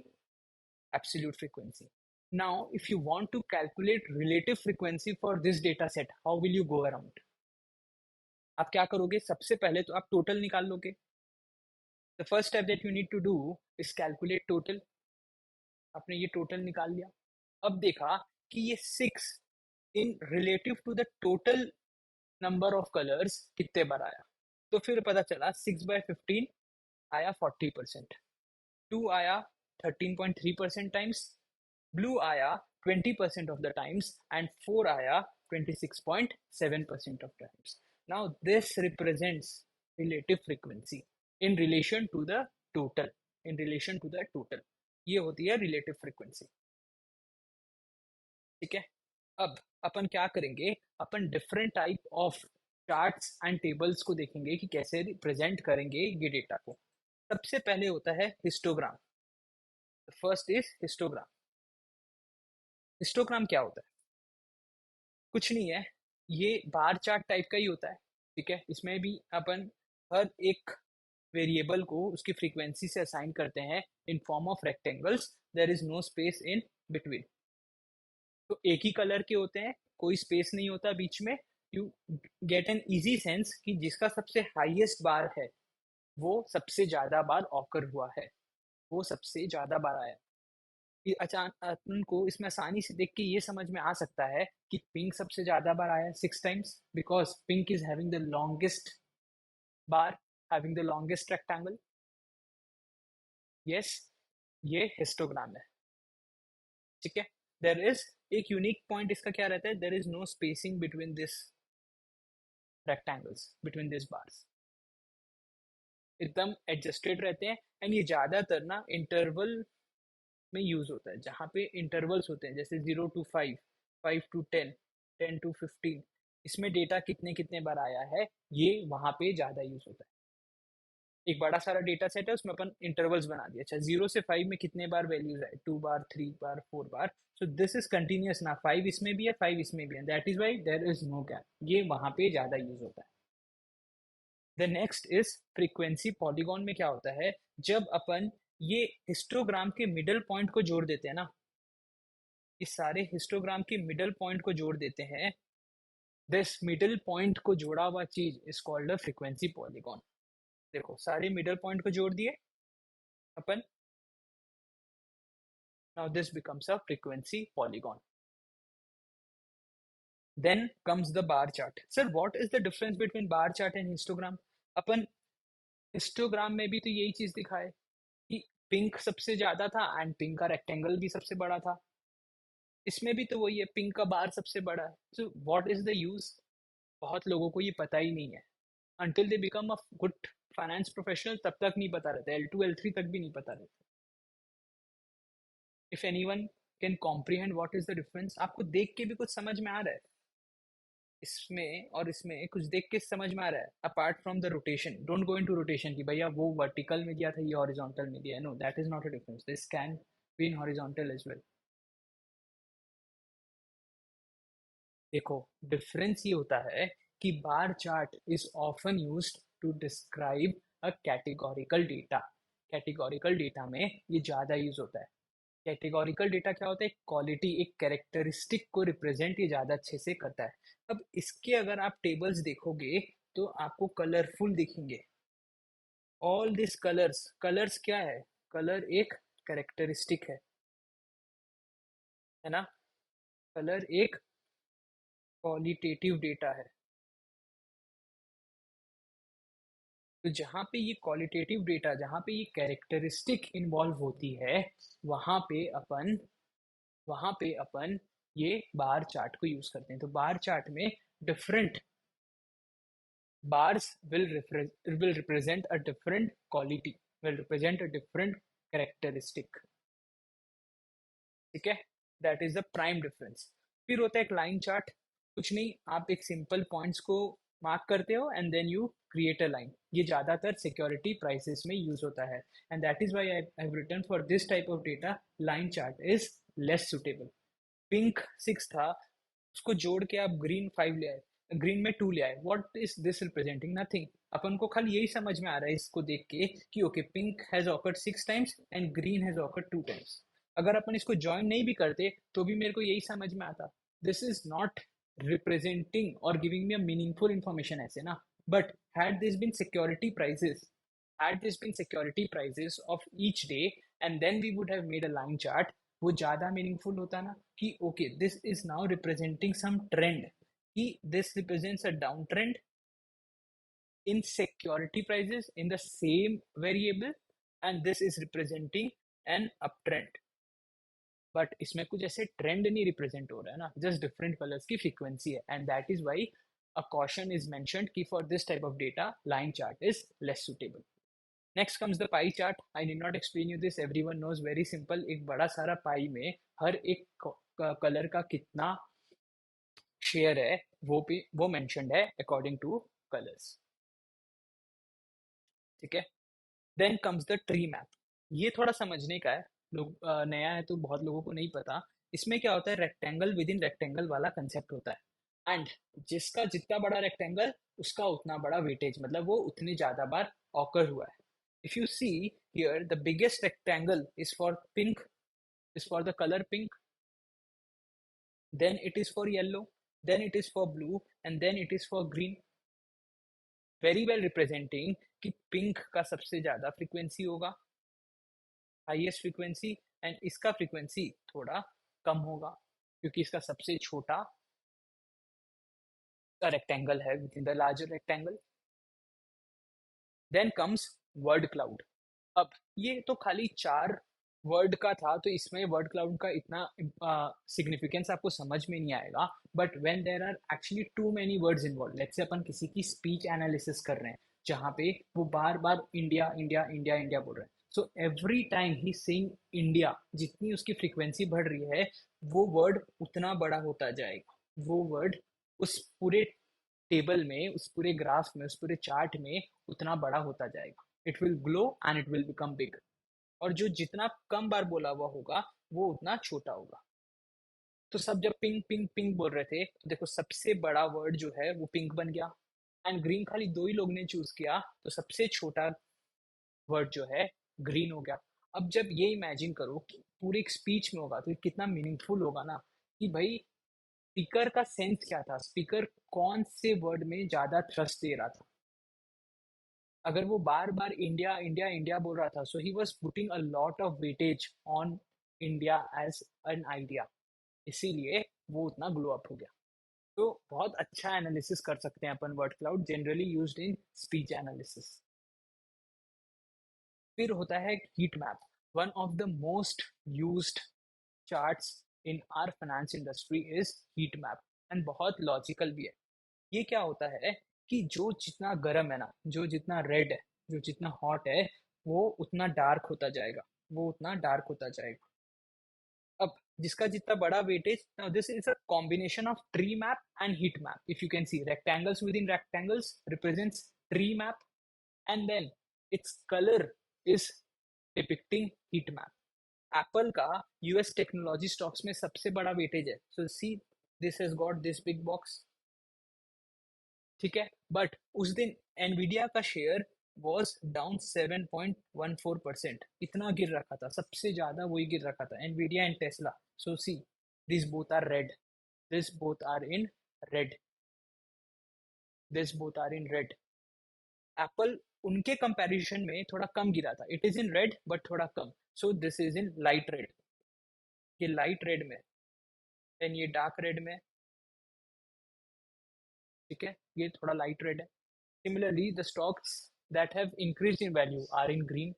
absolute frequency. Now if you want to calculate relative frequency for this data set, how will you go around? आप क्या करोगे? सबसे पहले तो आप total निकाल लोगे। The first step that you need to do is calculate total. आपने ये टोटल निकाल लिया। अब देखा कि ये 6 in relative to the total number of colours कितने बार आया, तो फिर पता चला 6/15 आया 40%, 2 आया 13.3% टाइम्स, ब्लू आया 20% ऑफ द टाइम्स एंड 4 आया 26.7% of times. Now this represents relative frequency in relation to the total, in relation to the total, ये होती है रिलेटिव फ्रीक्वेंसी। ठीक है, अब अपन क्या करेंगे, अपन different type of charts and tables को देखेंगे कि कैसे रिप्रेजेंट करेंगे ये डेटा को। सबसे पहले होता है histogram. First is histogram. Histogram क्या होता है? कुछ नहीं है, ये बार चार्ट टाइप का ही होता है। ठीक है, इसमें भी अपन हर एक वेरिएबल को उसकी फ्रीक्वेंसी से असाइन करते हैं in form of rectangles, there is no space in between. तो एक ही कलर के होते हैं, कोई स्पेस नहीं होता बीच में। You get an easy sense कि जिसका सबसे हाईएस्ट बार है वो सबसे ज्यादा बार ऑकर हुआ है, वो सबसे ज्यादा बार आया। कि अचानक अपन को इसमें आसानी से देख के ये समझ में आ सकता है कि पिंक सबसे ज्यादा बार आया 6 times, because pink is having the longest bar, having the longest rectangle. Yes, ये हिस्टोग्राम है। ठीक है, देयर इज एक यूनिक पॉइंट इसका क्या रहता है, there is no spacing between this rectangles, between this bars, एकदम एडजस्टेड रहते हैं। एंड ये ज्यादातर ना इंटरवल में यूज होता है, जहाँ पे इंटरवल्स होते हैं जैसे 0 to 5, 5 to 10, 10 to 15, इसमें डेटा कितने कितने बार आया है ये वहां पे ज्यादा यूज होता है। एक बड़ा सारा डेटा सेट है, उसमें अपन इंटरवल्स बना दिया, अच्छा 0 से 5 में कितने बार वैल्यूज आए, 2 बार, 3 बार, 4 बार। सो दिस इज कंटिन्यूस ना, 5 इसमें भी है, 5 इसमें भी है, that is why there is no gap, ये वहां पे ज्यादा यूज होता है। The next is frequency polygon. में क्या होता है, जब अपन ये हिस्टोग्राम के मिडल पॉइंट को जोड़ देते हैं ना, इस सारे हिस्टोग्राम के मिडल पॉइंट को जोड़ देते हैं, दिस मिडल पॉइंट को जोड़ा हुआ चीज is called a frequency polygon. देखो सारे मिडल पॉइंट को जोड़ दिए अपन, now this becomes a frequency polygon. Then comes the bar chart. Sir what is the difference between bar chart and histogram? अपन हिस्टोग्राम में भी तो यही चीज दिखाए कि पिंक सबसे ज्यादा था एंड पिंक का रेक्टेंगल भी सबसे बड़ा था, इसमें भी तो वही है, पिंक का बार सबसे बड़ा है। So what is the use? बहुत लोगों को ये पता ही नहीं है, until they become a good finance professional तब तक नहीं पता रहता, L2 L3 तक भी नहीं पता रहता। if anyone can comprehend what is the difference, आपको देख के भी कुछ समझ में आ रहा है इसमें और इसमें, कुछ देख के समझ में आ रहा है apart from the rotation? Don't go into rotation कि भैया वो वर्टिकल में दिया था ये हॉरिजॉन्टल में दिया है, no that is not a difference, this can be in horizontal as well. देखो डिफरेंस ये होता है कि bar chart is often used to describe a categorical data. Categorical data में ये ज़्यादा यूज होता है। कैटेगोरिकल डेटा क्या होता है, एक क्वालिटी, एक कैरेक्टरिस्टिक को रिप्रेजेंट ये ज़्यादा अच्छे से करता है। अब इसके अगर आप टेबल्स देखोगे तो आपको कलरफुल दिखेंगे। ऑल दिस कलर्स, कलर्स क्या है? कलर एक कैरेक्टरिस्टिक है ना? कलर एक क्वालिटेटिव डेटा है। तो जहाँ पे ये क्वालिटेटिव डेटा, जहाँ पे ये कैरेक्टरिस्टिक इन्वॉल्व होती है, वहाँ पे अपन वहाँ पे अपन ये बार चार्ट को यूज करते हैं। तो बार चार्ट में different bars will represent a different quality, will represent a different characteristic। ठीक है, that is the prime difference. फिर होता है एक लाइन चार्ट। कुछ नहीं, आप एक सिंपल पॉइंट्स को मार्क करते हो and then you create a line. ये ज्यादातर सिक्योरिटी प्राइसेस में यूज होता है, and that is why I have written for this type of data line chart is less suitable. Pink 6 था, उसको जोड़ के आप ग्रीन 5 ले आए, ग्रीन में 2 ले आए, what is this representing? Nothing. अपन को खाली यही समझ में आ रहा है इसको देख के कि okay, pink has awkward 6 times and green has awkward 2 times. अगर अपन इसको ज्वाइन नहीं भी करते तो भी मेरे को यही समझ में आता। दिस इज नॉट रिप्रेजेंटिंग और giving me a meaningful information ऐसे ना। But had this been security prices, had this been security prices of each day and then we would have made a line chart, वो ज़्यादा meaningful होता ना कि okay, this is now representing some trend, कि this represents a down trend in security prices in the same variable and this is representing an uptrend। But इसमें कुछ ऐसे trend नहीं रिप्रेजेंट हो रहा है ना, जस्ट डिफरेंट कलर्स की फ्रीक्वेंसी है, and that is why a caution is mentioned कि for this type of data line chart is less suitable. Next comes the pie chart. I did not explain you this, everyone knows, very simple. एक बड़ा सारा पाई में हर एक colour का कितना share है वो भी वो मेंशन्ड है अकॉर्डिंग टू कलर्स। ठीक है, then comes the tree map. ये थोड़ा समझने का है, लोग नया है तो बहुत लोगों को नहीं पता। इसमें क्या होता है, रेक्टेंगल विद इन रेक्टेंगल वाला कंसेप्ट होता है, एंड जिसका जितना बड़ा रेक्टेंगल उसका उतना बड़ा वेटेज, मतलब वो उतनी ज्यादा बार ऑकर हुआ है। If you see here, the biggest rectangle is for pink, is for the color pink, then it is for yellow, then it is for blue, and then it is for green। Very well representing कि pink का सबसे ज्यादा frequency होगा, highest frequency, and इसका frequency थोड़ा कम होगा क्योंकि इसका सबसे छोटा रेक्टेंगल है within the larger rectangle. Then comes word cloud. अब ये तो खाली 4 वर्ड का था, तो इसमें वर्ड क्लाउड का इतना सिग्निफिकेंस आपको समझ में नहीं आएगा। But when there are actually too many words involve, let's say अपन किसी की स्पीच एनालिसिस कर रहे हैं जहाँ पे वो बार बार इंडिया इंडिया इंडिया इंडिया बोल रहे हैं, so every time he saying India, जितनी उसकी फ्रीक्वेंसी बढ़ रही है वो वर्ड उतना बड़ा होता जाएगा। वो वर्ड उस पूरे टेबल में, उस पूरे ग्राफ में, उस पूरे चार्ट में उतना बड़ा होता जाएगा। It will glow and it will become big. और जो जितना कम बार बोला हुआ होगा वो उतना छोटा होगा। तो सब जब पिंक पिंक पिंक बोल रहे थे तो देखो सबसे बड़ा वर्ड जो है वो पिंक बन गया, एंड ग्रीन खाली 2 ही लोग ने चूज किया तो सबसे छोटा वर्ड जो है ग्रीन हो गया। अब जब ये इमेजिन करो कि पूरी एक स्पीच में होगा तो ये कितना मीनिंगफुल होगा ना, कि भाई स्पीकर का सेंस क्या था, स्पीकर कौन से वर्ड में ज्यादा थ्रस्ट दे रहा था। अगर वो बार बार इंडिया इंडिया इंडिया बोल रहा था, so he was putting a lot of weightage on India as an idea, इसीलिए वो उतना ग्लो अप हो गया। तो बहुत अच्छा एनालिसिस कर सकते हैं अपन word cloud, generally used in speech analysis. फिर होता है heat map, one of the most used charts in our finance industry is heat map, and बहुत लॉजिकल भी है। ये क्या होता है कि जो जितना गर्म है ना, जो जितना रेड है, जो जितना हॉट है, वो उतना डार्क होता जाएगा, वो उतना डार्क होता जाएगा। अब जिसका जितना बड़ा weightage, now this is a combination of tree map and heat map। if you can see, rectangles within rectangles represents tree map, and then its color is depicting heat map। Apple का US technology stocks में सबसे बड़ा weightage है, so see this has got this big box. ठीक है, but उस दिन Nvidia का शेयर वॉज डाउन 7.14%, इतना गिर रखा था, सबसे ज्यादा वही गिर रखा था, Nvidia and Tesla. So see, this both are red, this both are in red. This both are in red. Apple उनके कंपैरिजन में थोड़ा कम गिरा था, it is in red but थोड़ा कम, so this is in light red. ये light red में, देन ये डार्क रेड में, ठीक है, ये थोड़ा लाइट रेड है। Similarly the stocks that have increase in value are in green,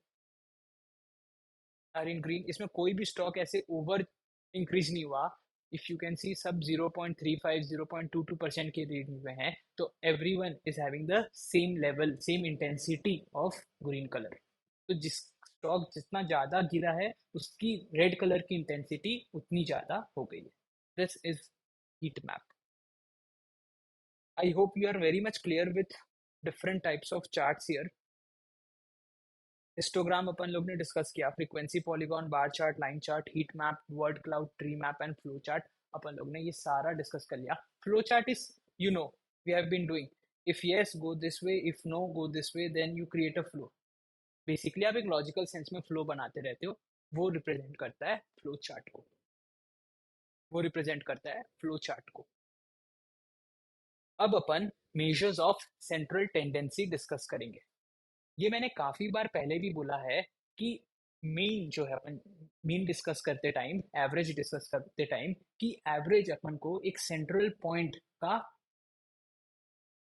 are in green. इसमें कोई भी स्टॉक ऐसे ओवर इंक्रीज नहीं हुआ। इफ यू कैन सी सब 0.35 0.22% के रेंज में है, तो everyone is having the same level, same intensity of green colour. तो जिस स्टॉक जितना ज्यादा गिरा है उसकी रेड कलर की इंटेंसिटी उतनी ज्यादा हो गई है। This is heat map. I hope you are very much clear with different types of charts here. Histogram अपन लोग ने डिस्कस किया, frequency polygon, bar chart, line chart, heat map, word cloud, tree map and flow chart. अपन लोग ने ये सारा discuss कर लिया। Flow chart is, you know, we have been doing, if yes go this way, if no go this way, then you create a flow. Basically आप एक logical sense में फ्लो बनाते रहते हो, वो रिप्रेजेंट करता है फ्लो चार्ट को, वो रिप्रेजेंट करता है फ्लो चार्ट को। अब अपन measures of central tendency discuss करेंगे। ये मैंने काफी बार पहले भी बोला है कि मीन जो है, अपन मीन डिस्कस करते टाइम, एवरेज डिस्कस करते टाइम, कि एवरेज अपन को एक सेंट्रल पॉइंट का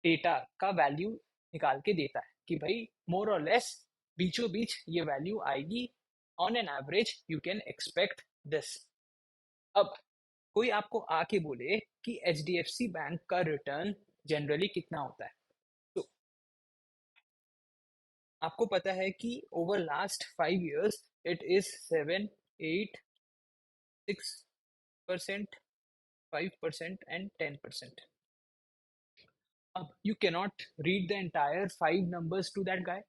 डेटा का वैल्यू निकाल के देता है कि भाई मोर और लेस बीचों बीच ये वैल्यू आएगी, on an average you can expect this. अब कोई आपको आके बोले कि एचडीएफसी बैंक का रिटर्न जनरली कितना होता है, तो आपको पता है कि over last 5 years it is 7, 8, 6%, 5% and 10%। अब you cannot read the entire 5 numbers to that guy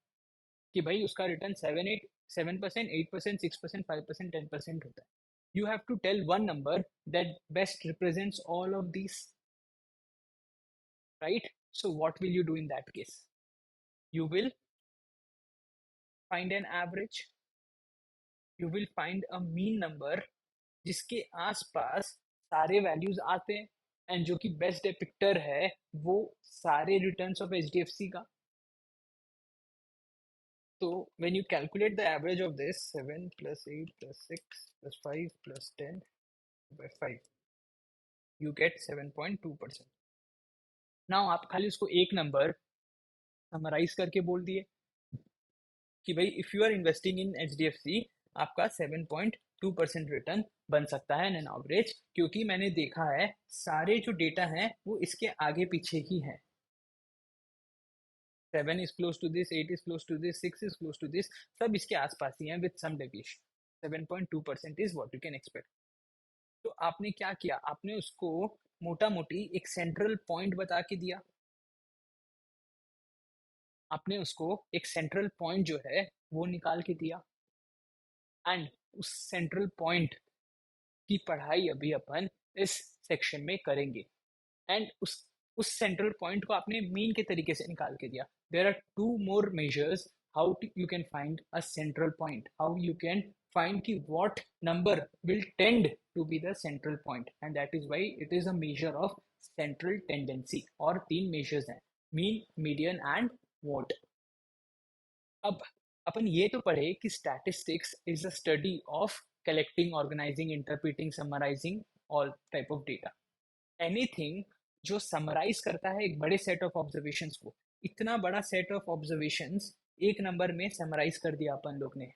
कि भाई उसका रिटर्न 7%, 8%, 6%, 5%, 10% होता है। You have to tell one number that best represents all of this, right? So what will you do in that case? You will find an average, you will find a mean number जिसके आसपास सारे values आते हैं, and जो कि best डिपिक्टर है वो सारे रिटर्न्स ऑफ एचडीएफसी का। तो when you calculate the average of this 7 + 8 + 6 + 5 + 10/5, you get 7.2%। Now आप खाली उसको एक नंबर समराइज करके बोल दिए कि भाई if you are investing in HDFC, आपका 7.2% रिटर्न बन सकता है एन एवरेज, क्योंकि मैंने देखा है सारे जो डेटा हैं वो इसके आगे पीछे ही हैं। 7 is close to this, 8 is close to this, 6 is close to this, सब इसके आसपास ही हैं with some deviation। 7.2% is what you can expect। तो आपने क्या किया, आपने उसको मोटा मोटी एक सेंट्रल पॉइंट बता के दिया, आपने उसको एक सेंट्रल पॉइंट जो है वो निकाल के दिया, एंड उस सेंट्रल पॉइंट की पढ़ाई अभी अपन इस सेक्शन में करेंगे। एंड उस सेंट्रल पॉइंट को आपने मीन के तरीके से निकाल के दिया। There are two more measures how you can find a central point, how you can find कि what number will tend to be the central point, and that is why it is a measure of central tendency. और तीन measures हैं, mean, median and vote. अब अपन ये तो पढ़े कि statistics is a study of collecting, organising, interpreting, summarising all type of data. Anything जो summarise करता है एक बड़े सेट ऑफ ऑब्जर्वेशंस को। इतना बड़ा सेट ऑफ ऑब्जर्वेशंस एक नंबर में समराइज कर दिया अपन लोग ने।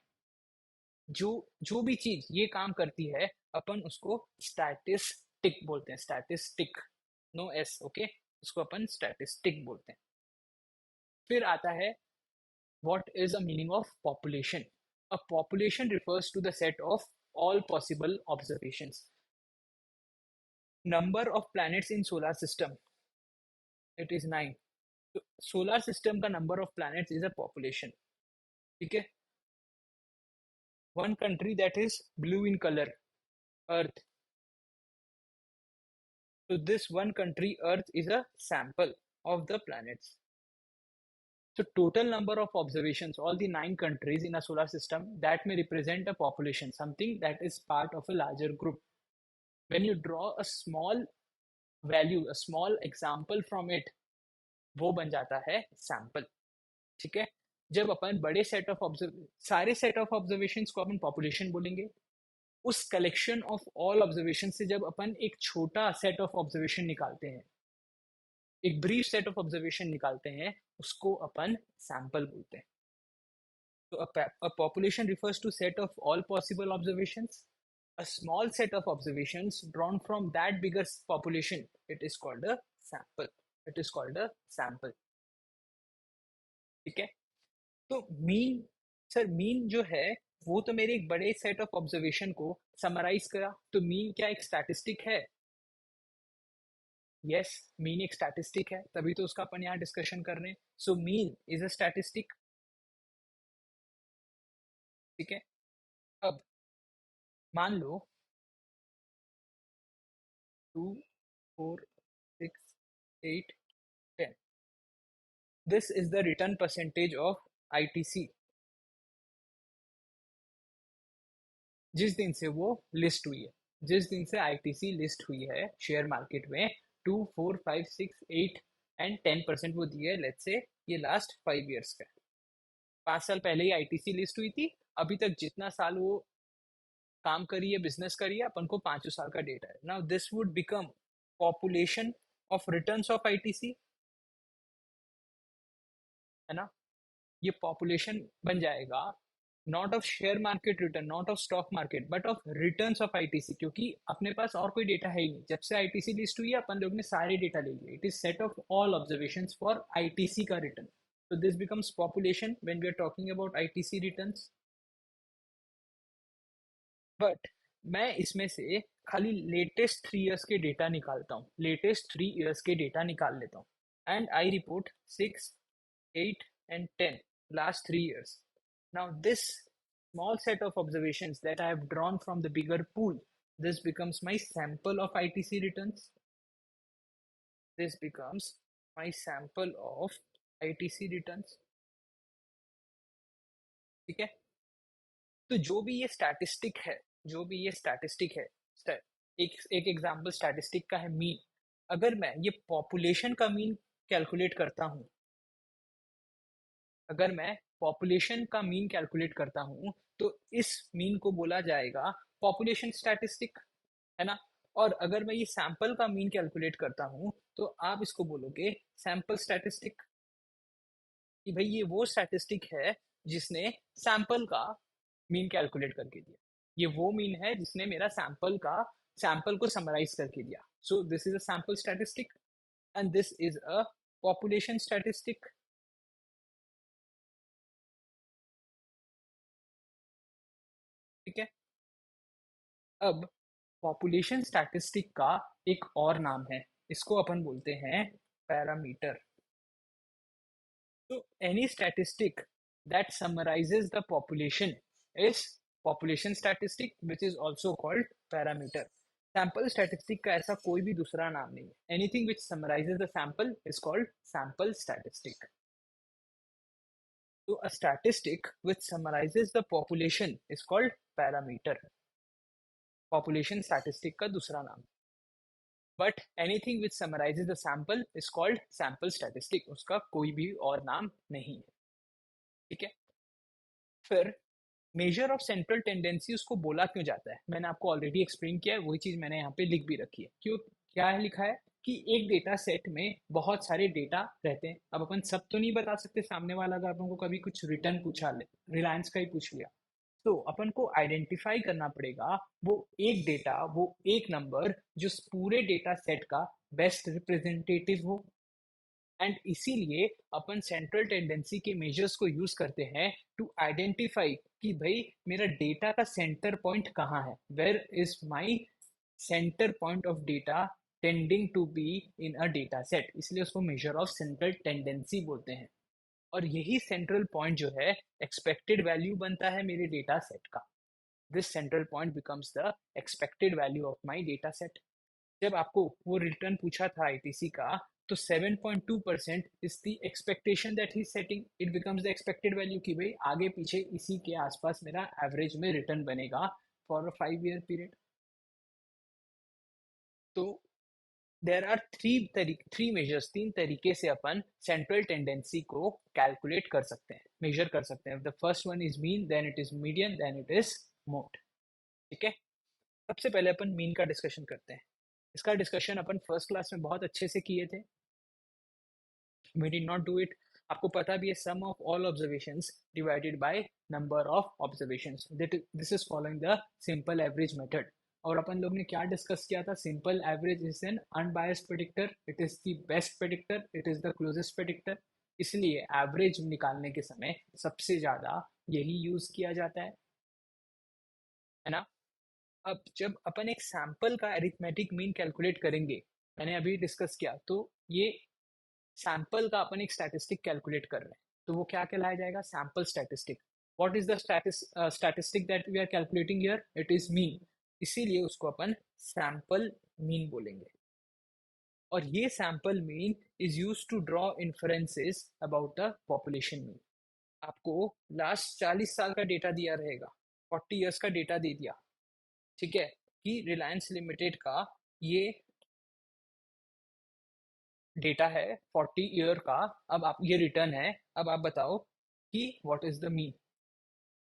जो जो भी चीज ये काम करती है अपन उसको स्टैटिस्टिक बोलते हैं, स्टैटिस्टिक, नो एस, ओके, उसको अपन स्टैटिस्टिक बोलते हैं। फिर आता है what is the meaning of population? A population refers to the set of all possible observations. Number of planets in solar system, it is 9। तो सोलर सिस्टम का number of planets is a population, ठीक है। One country that is blue in colour, earth, so this one country earth is a sample of the planets। so total number of observations, all the 9 countries in a solar system, that may represent a population, something that is part of a larger group। when you draw a small value, a small example from it, वो बन जाता है sample. ठीक है। जब अपन बड़े set of observe सारे set of observations को अपन पॉपुलेशन बोलेंगे। उस कलेक्शन ऑफ ऑल ऑब्जर्वेशन से जब अपन एक छोटा सेट ऑफ ऑब्जर्वेशन निकालते हैं, एक ब्रीफ सेट ऑफ ऑब्जर्वेशन निकालते हैं, उसको अपन सैंपल बोलते हैं। तो a population refers to set of all possible observations. A small set of observations drawn from that bigger population, it is called a sample. It is called a sample. ठीक है। तो मीन, सर मीन जो है वो तो मेरे एक बड़े सेट ऑफ ऑब्जर्वेशन को समराइज करा, तो मीन क्या एक स्टैटिस्टिक है? यस, मीन एक स्टैटिस्टिक है, तभी तो उसका अपन यहाँ डिस्कशन कर रहे हैं। So mean is a statistic. ठीक है। अब मान लो 2, 4, 6, 8, 10, this is the return percentage of ITC जिस दिन से वो लिस्ट हुई है। जिस दिन से ITC लिस्ट हुई है शेयर मार्केट में, 2, 4, 5, 6, 8 एंड 10% वो दी है, लेट्स से ये लास्ट 5 ईयर्स का है। 5 साल पहले ही ITC लिस्ट हुई थी, अभी तक जितना साल वो काम करी है, बिजनेस करी है, अपन को 5 साल का डेटा है। Now this would become population of returns of ITC, है ना। ये पॉपुलेशन बन जाएगा not of share market return, not of stock market, but of returns of ITC, क्योंकि अपने पास और कोई डेटा है ही नहीं। जब से ITC लिस्ट हुई है अपन लोग ने सारे डेटा ले लिए। It is set of all observations for ITC का return. so this becomes population when we are talking about ITC returns. But मैं इसमें से खाली लेटेस्ट 3 ईयर्स के डेटा निकालता हूँ, लेटेस्ट 3 ईयर्स के डेटा निकाल लेता हूँ, and I report 6, 8 and 10 last 3 years. Now this small set of observations that I have drawn from the bigger pool, this becomes my sample of ITC returns. This becomes my sample of ITC returns. ठीक है। तो जो भी ये statistic है, जो भी ये स्टैटिस्टिक है, एक एक एग्जांपल स्टैटिस्टिक का है मीन। अगर मैं ये पॉपुलेशन का मीन कैलकुलेट करता हूँ, अगर मैं पॉपुलेशन का मीन कैलकुलेट करता हूँ, तो इस मीन को बोला जाएगा पॉपुलेशन स्टैटिस्टिक, है ना। और अगर मैं ये सैंपल का मीन कैलकुलेट करता हूँ, तो आप इसको बोलोगे सैंपल स्टैटिस्टिक। कि भाई ये वो स्टैटिस्टिक है जिसने सैंपल का मीन कैलकुलेट करके दिया। ये वो मीन है जिसने मेरा सैंपल को समराइज करके दिया। सो this is a sample statistic and this is a population statistic. ठीक है। अब पॉपुलेशन स्टैटिस्टिक का एक और नाम है, इसको अपन बोलते हैं parameter. So any statistic that summarizes the population is population statistic, which is also called parameter. Sample statistic का ऐसा कोई भी दूसरा नाम नहीं है। Anything which summarizes the sample is called sample statistic. So a statistic which summarizes the population is called parameter. Population statistic का दूसरा नाम। But anything which summarizes the sample is called sample statistic. उसका कोई भी और नाम नहीं है। ठीक है। फिर मेजर ऑफ सेंट्रल टेंडेंसी उसको बोला क्यों जाता है, मैंने आपको ऑलरेडी एक्सप्लेन किया है, वही चीज मैंने यहाँ पे लिख भी रखी है। क्यों, क्या है लिखा है कि एक डेटा सेट में बहुत सारे डेटा रहते हैं। अब अपन सब तो नहीं बता सकते, सामने वाला अगर अपन को कभी कुछ रिटर्न पूछा ले, रिलायंस का ही पूछ लिया, तो अपन को आइडेंटिफाई करना पड़ेगा वो एक डेटा, वो एक नंबर जो पूरे डेटा सेट का बेस्ट रिप्रेजेंटेटिव हो। एंड इसीलिए अपन सेंट्रल टेंडेंसी के मेजर्स को यूज करते हैं टू आइडेंटिफाई कि भाई मेरा डेटा का सेंटर पॉइंट कहाँ है, where is my centre point of data tending to be in a data set, इसलिए उसको मेजर ऑफ सेंट्रल टेंडेंसी बोलते हैं। और यही सेंट्रल पॉइंट जो है एक्सपेक्टेड वैल्यू बनता है मेरे डेटा सेट का। This central point becomes the expected value of my data set. जब आपको वो रिटर्न पूछा था ITC का, तो 7.2% is the expectation that he setting, it becomes the expected value कि भाई आगे पीछे इसी के आसपास मेरा एवरेज में रिटर्न बनेगा फॉर अ 5 ईयर पीरियड। तो देर आर थ्री मेजर्स, तीन तरीके से अपन सेंट्रल टेंडेंसी को कैलकुलेट कर सकते हैं, मेजर कर सकते हैं. The first one is mean, then it is median, then it is mode. ठीक है. सबसे पहले अपन मीन का डिस्कशन करते हैं. इसका डिस्कशन अपन फर्स्ट क्लास में बहुत अच्छे से किए थे. We did not do it. आपको पता भी है, sum of all observations divided by number of observations. This is following the simple average method. और अपन लोग ने क्या डिस्कस किया था? Simple average is an unbiased predictor, it is the best predictor, it is the closest predictor. इसलिए average निकालने के समय सबसे ज्यादा यही यूज किया जाता है ना. अब जब अपन एक सैंपल का अरिथमेटिक मीन कैलकुलेट करेंगे, मैंने अभी डिस्कस किया, तो ये सैंपल का अपन एक स्टैटिस्टिक कैलकुलेट कर रहे हैं, तो वो क्या कहलाया जाएगा? Sample statistic. What is the statistic that we are calculating here? It is mean. इसीलिए उसको अपन सैंपल मीन बोलेंगे. और ये sample mean is use to draw inferences about the population mean. आपको लास्ट 40 साल का डेटा दिया रहेगा, 40 ईयर्स का डेटा दे दिया, ठीक है, कि रिलायंस लिमिटेड का ये डेटा है 40 ईयर का. अब आप ये रिटर्न है, अब आप बताओ कि what is the mean.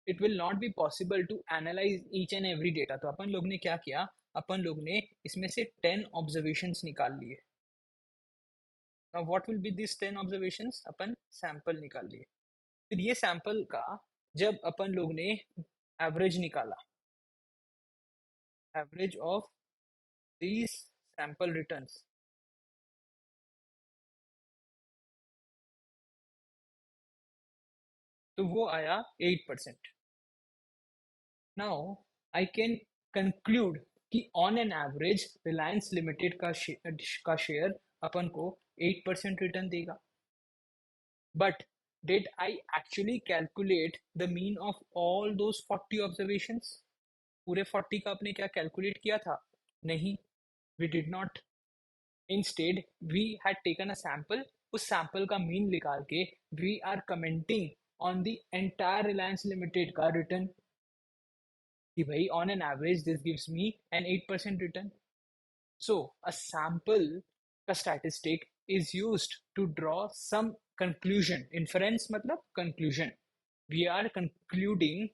It will not be possible to analyse each and every data. तो अपन लोग ने क्या किया? अपन लोग ने इसमें से 10 ऑब्जर्वेशंस निकाल लिए. Now what will be this 10 observations? Upon sample निकाल लिए. फिर ये सैंपल का जब अपन लोग ने एवरेज निकाला, average of these sample returns, तो वो आया 8%. नाउ आई कैन कंक्लूड कि on an average Reliance limited का शेयर अपन को 8% रिटर्न देगा. But did I actually calculate the mean of all those 40 observations? पूरे 40 का आपने क्या कैलकुलेट किया था? नहीं, we did not. Instead we had taken a sample, उस सैंपल का मीन निकाल के we are commenting on the entire Reliance limited का रिटर्न कि भाई on an average this gives me an 8% return. So a sample का statistic is used to draw some conclusion. Inference मतलब conclusion. We are concluding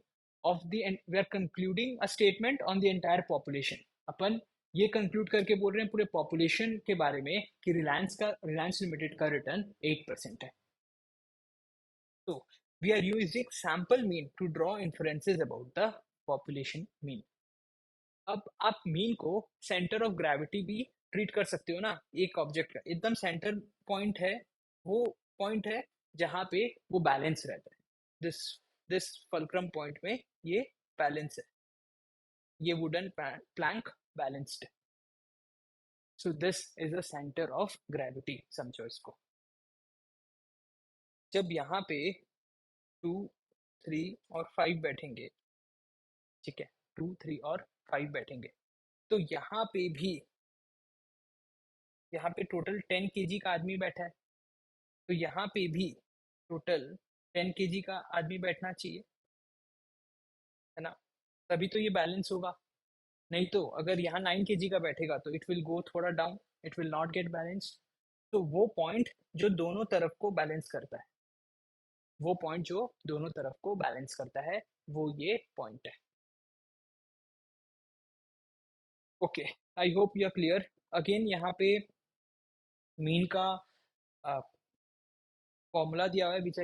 we are concluding a statement on the entire population. अपन ये conclude करके बोल रहे हैं पूरे population के बारे में कि रिलायंस लिमिटेड का रिटर्न 8% है. So we are using sample mean to draw inferences about the population mean. अब आप मीन को सेंटर ऑफ ग्रेविटी भी ट्रीट कर सकते हो ना. एक ऑब्जेक्ट का एकदम सेंटर पॉइंट है, वो पॉइंट है जहां पे वो बैलेंस रहता है. दिस दिस फल्क्रम पॉइंट में ये बैलेंस है, ये wooden plank balanced. So this is the centre of gravity, समझो इसको. जब यहाँ पे 2, 3 और 5 बैठेंगे, ठीक है, 2, 3 और 5 बैठेंगे, तो यहाँ पे टोटल 10 kg का आदमी बैठा है, तो यहाँ पे भी टोटल 10 kg का आदमी बैठना चाहिए, है ना, तभी तो ये बैलेंस होगा. नहीं तो अगर यहाँ 9 kg का बैठेगा तो इट विल गो थोड़ा down, it will not gate balanced. तो वो पॉइंट जो दोनों तरफ को बैलेंस करता है, वो पॉइंट जो दोनों तरफ को बैलेंस करता है, वो ये पॉइंट है. Okay, I hope you are clear. Again यहाँ पे मीन का फॉर्मूला दिया हुआ है, which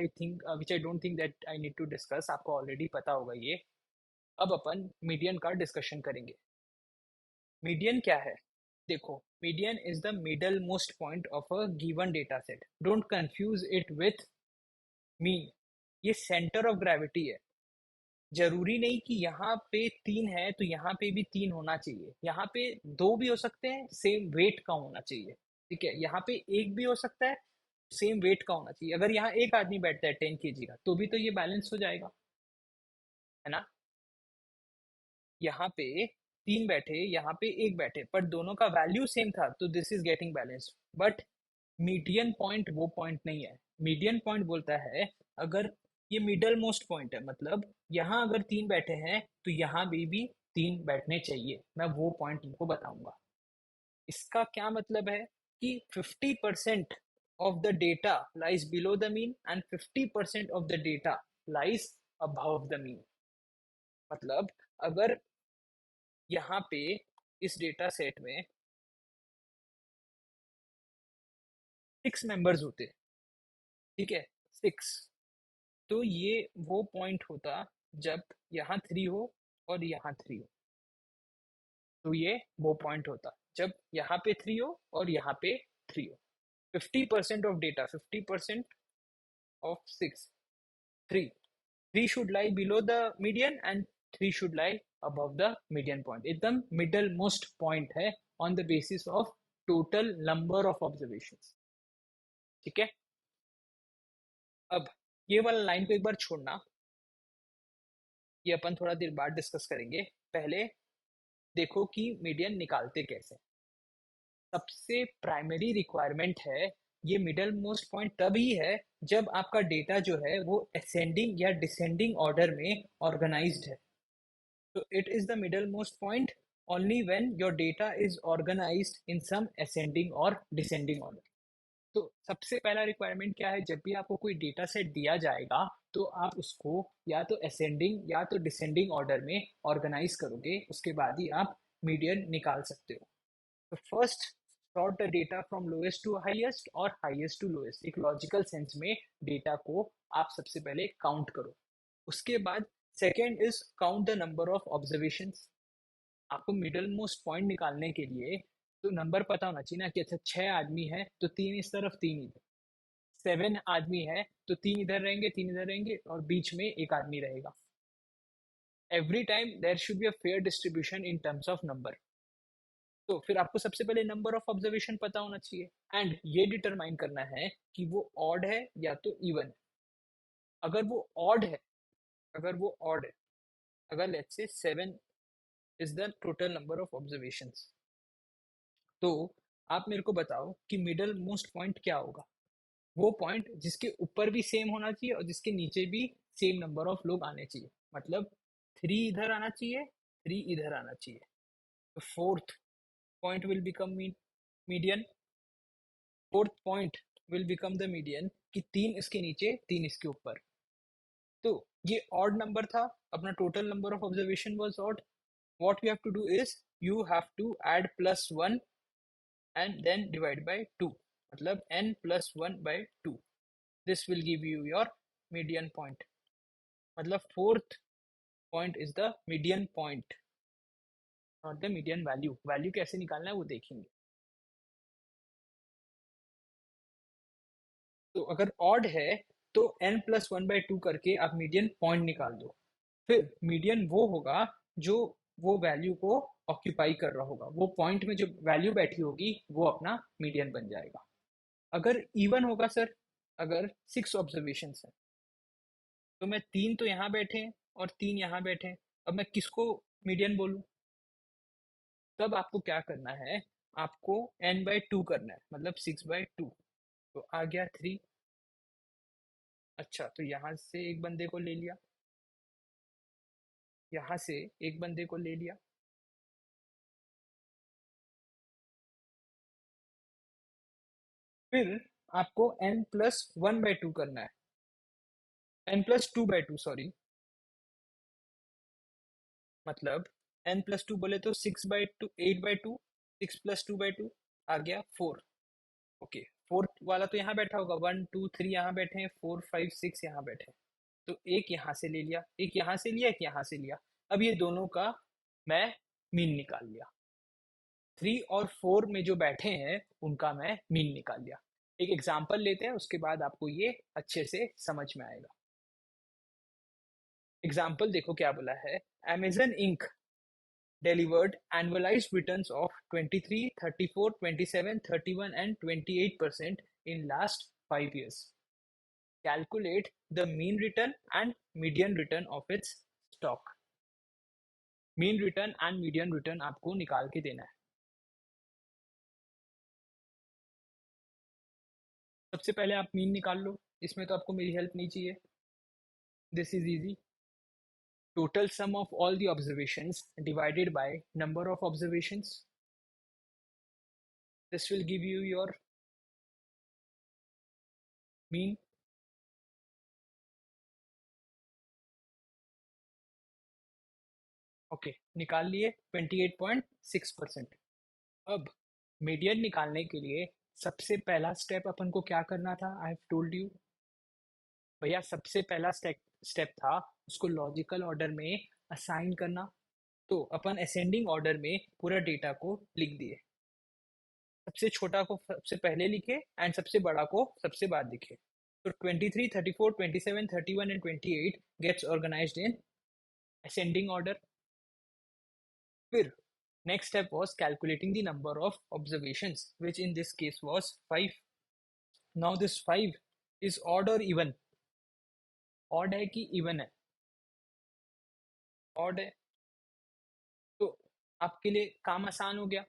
I don't think that I need to discuss, आपको ऑलरेडी पता होगा ये. अब अपन मीडियन का डिस्कशन करेंगे. मीडियन क्या है? देखो, median is the middle most point of a given data set. Don't confuse it with mean. ये सेंटर ऑफ ग्रेविटी है. जरूरी नहीं कि यहाँ पे 3 है तो यहाँ पे भी 3 होना चाहिए. यहाँ पे 2 भी हो सकते हैं, सेम वेट का होना चाहिए. ठीक है, यहाँ पे 1 भी हो सकता है, सेम वेट का होना चाहिए. अगर यहाँ एक आदमी बैठता है 10 kg का, तो भी तो ये बैलेंस हो जाएगा, है ना. यहाँ पे 3 बैठे, यहाँ पे 1 बैठे, पर दोनों का वैल्यू सेम था, तो this is getting balance. But median point वो पॉइंट नहीं है. मीडियन पॉइंट बोलता है अगर ये मिडल मोस्ट पॉइंट है, मतलब यहाँ अगर 3 बैठे हैं तो यहाँ भी 3 बैठने चाहिए. मैं वो पॉइंट तुमको बताऊंगा. इसका क्या मतलब है कि 50% of the data lies below the mean and 50% of the data lies above the mean. मतलब अगर यहाँ पे इस डेटा सेट में 6 मेंबर्स होते, ठीक है, 6, तो ये वो पॉइंट होता जब यहाँ 3 हो और यहाँ 3 हो। तो ये वो पॉइंट होता जब यहाँ पे 3 हो और यहाँ पे 3 हो। 50% of data, 50% of 6, 3, 3 should lie below the median and 3 should lie above the median point. एकदम middle most point है on the basis of total number of observations. ठीक है, अब ये वाला लाइन को एक बार छोड़ना, ये अपन थोड़ा देर बाद डिस्कस करेंगे। पहले देखो कि मीडियन निकालते कैसे। सबसे प्राइमरी रिक्वायरमेंट है, ये मिडल मोस्ट पॉइंट तभी है जब आपका डेटा जो है वो असेंडिंग या डिसेंडिंग ऑर्डर में ऑर्गेनाइज्ड है। So it is the middlemost point only when your data is organized in some ascending or descending order. तो सबसे पहला रिक्वायरमेंट क्या है, जब भी आपको कोई डेटा सेट दिया जाएगा तो आप उसको या तो असेंडिंग या तो डिसेंडिंग ऑर्डर में ऑर्गेनाइज करोगे, उसके बाद ही आप मीडियन निकाल सकते हो। तो first sort the data from lowest to highest और हाईएस्ट टू लोएस्ट, एक लॉजिकल सेंस में डेटा को आप सबसे पहले काउंट करो। उसके बाद second is count the number of observations. आपको मिडल मोस्ट पॉइंट निकालने के लिए तो नंबर पता होना चाहिए ना कि अच्छा 6 आदमी है तो 3 इस तरफ 3 इधर, 7 आदमी है तो 3 इधर रहेंगे 3 इधर रहेंगे और बीच में एक आदमी रहेगा। Every time there should be a fair distribution in terms of number. तो फिर आपको सबसे पहले नंबर ऑफ ऑब्जर्वेशन पता होना चाहिए एंड ये डिटरमाइन करना है कि वो ऑड है या तो इवन है। अगर वो ऑड है, अगर वो ऑड है, अगर let's say 7 is the total number of observations, तो आप मेरे को बताओ कि मिडल मोस्ट पॉइंट क्या होगा। वो पॉइंट जिसके ऊपर भी सेम होना चाहिए और जिसके नीचे भी सेम नंबर ऑफ लोग आने चाहिए। मतलब 3 इधर आना चाहिए, 3 इधर आना चाहिए। तो fourth point will become median, fourth point will become the median कि 3 इसके नीचे 3 इसके ऊपर। तो ये ऑड नंबर था, अपना total number of observation was odd. What we have to do is you have to add +1 and then divide by 2, मतलब n plus 1 by 2. This will give you your median point. मतलब fourth point is the median point, not the median value. Value कैसे निकालना है वो देखेंगे। तो अगर odd है तो n plus 1 by 2 करके आप median point निकाल दो। फिर मीडियन वो होगा जो वो वैल्यू को ऑक्यूपाई कर रहा होगा, वो पॉइंट में जो वैल्यू बैठी होगी वो अपना मीडियन बन जाएगा। अगर इवन होगा सर, अगर 6 ऑब्जर्वेशन है तो मैं 3 तो यहाँ बैठे हैं और 3 यहाँ बैठे हैं, अब मैं किसको मीडियन बोलूँ। तब आपको क्या करना है, आपको n/2 करना है, मतलब 6/2। तो आ गया 3। अच्छा, तो यहाँ से एक बंदे को ले लिया, यहाँ से एक बंदे को ले लिया, फिर आपको n+1/2 करना है, n+2/2 सॉरी। मतलब n+2 बोले तो 6/2, 8/2, 6+2/2 आ गया 4। ओके, फोर्थ वाला तो यहाँ बैठा होगा, 1 2 3 यहाँ बैठे हैं, 4 5 6 यहाँ बैठे हैं। तो एक यहाँ से ले लिया, एक यहाँ से लिया, एक यहाँ से लिया। अब ये दोनों का मैं मीन निकाल लिया। 3 और 4 में जो बैठे हैं उनका मैं मीन निकाल लिया। एक एग्जाम्पल लेते हैं, उसके बाद आपको ये अच्छे से समझ में आएगा। एग्जाम्पल देखो क्या बोला है। Amazon Inc. delivered annualized returns of 23, 34, 27, 31 and 28% in last 5 years. Calculate the mean return and median return of its stock. Mean return and median return आपको निकाल के देना है। सबसे पहले आप मीन निकाल लो, इसमें तो आपको मेरी हेल्प नहीं चाहिए। This is easy. Total sum of all the observations divided by number of observations. This will give you your mean. Okay, निकाल लिए 28.6%। अब मीडियन निकालने के लिए सबसे पहला स्टेप अपन को क्या करना था? आई हैव टोल्ड यू भैया, सबसे पहला स्टेप स्टेप था उसको लॉजिकल ऑर्डर में असाइन करना। तो अपन असेंडिंग ऑर्डर में पूरा डेटा को लिख दिए। सबसे छोटा को सबसे पहले लिखे एंड सबसे बड़ा को सबसे बाद लिखे। तो 23, 34, 27, 31 and 28 gets organised in ascending order. फिर next step was calculating the number of observations, which in this case was 5. Now this 5 is odd or even? Odd है कि even है? Odd है। तो आपके लिए काम आसान हो गया।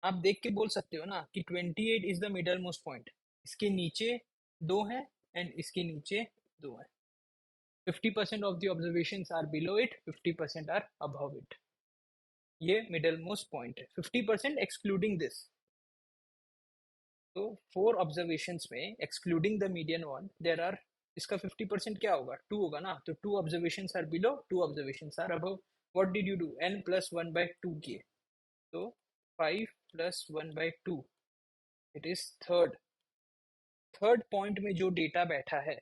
आप देख के बोल सकते हो ना कि 28 is the middle most point. इसके नीचे 2 हैं एंड इसके नीचे 2 हैं। 50% of the observations are below it, 50% are above it. ये मिडल मोस्ट पॉइंट है। 50% एक्सक्लूडिंग दिस। तो 4 ऑब्जर्वेशंस में excluding the median one there are, इसका 50% क्या होगा? 2 होगा ना। तो 2 observations are below, 2 observations are above. What did you do? n plus 1/2 किए। तो 5 plus 1/2, it is third point में जो डेटा बैठा है।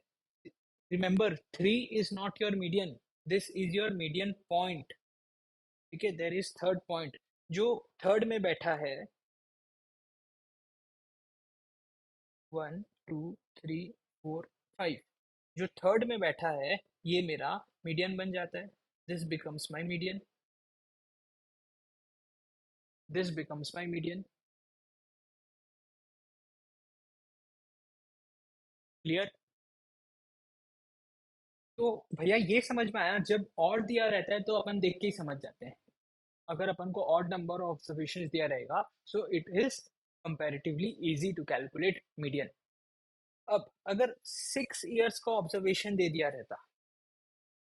Remember 3 is not your median, this is your median point. ठीक है, देयर इज थर्ड पॉइंट जो third में बैठा है। 1 2 3 4 5 जो थर्ड में बैठा है ये मेरा मीडियन बन जाता है। This becomes my median, this becomes my median. Clear? तो भैया ये समझ में आया, जब और दिया रहता है तो अपन देख के ही समझ जाते हैं। अगर अपन को ऑड नंबर ऑफ ऑब्जर्वेशन दिया रहेगा so it is comparatively easy to calculate median. अब अगर 6 ईयर्स का ऑब्जर्वेशन दे दिया रहता,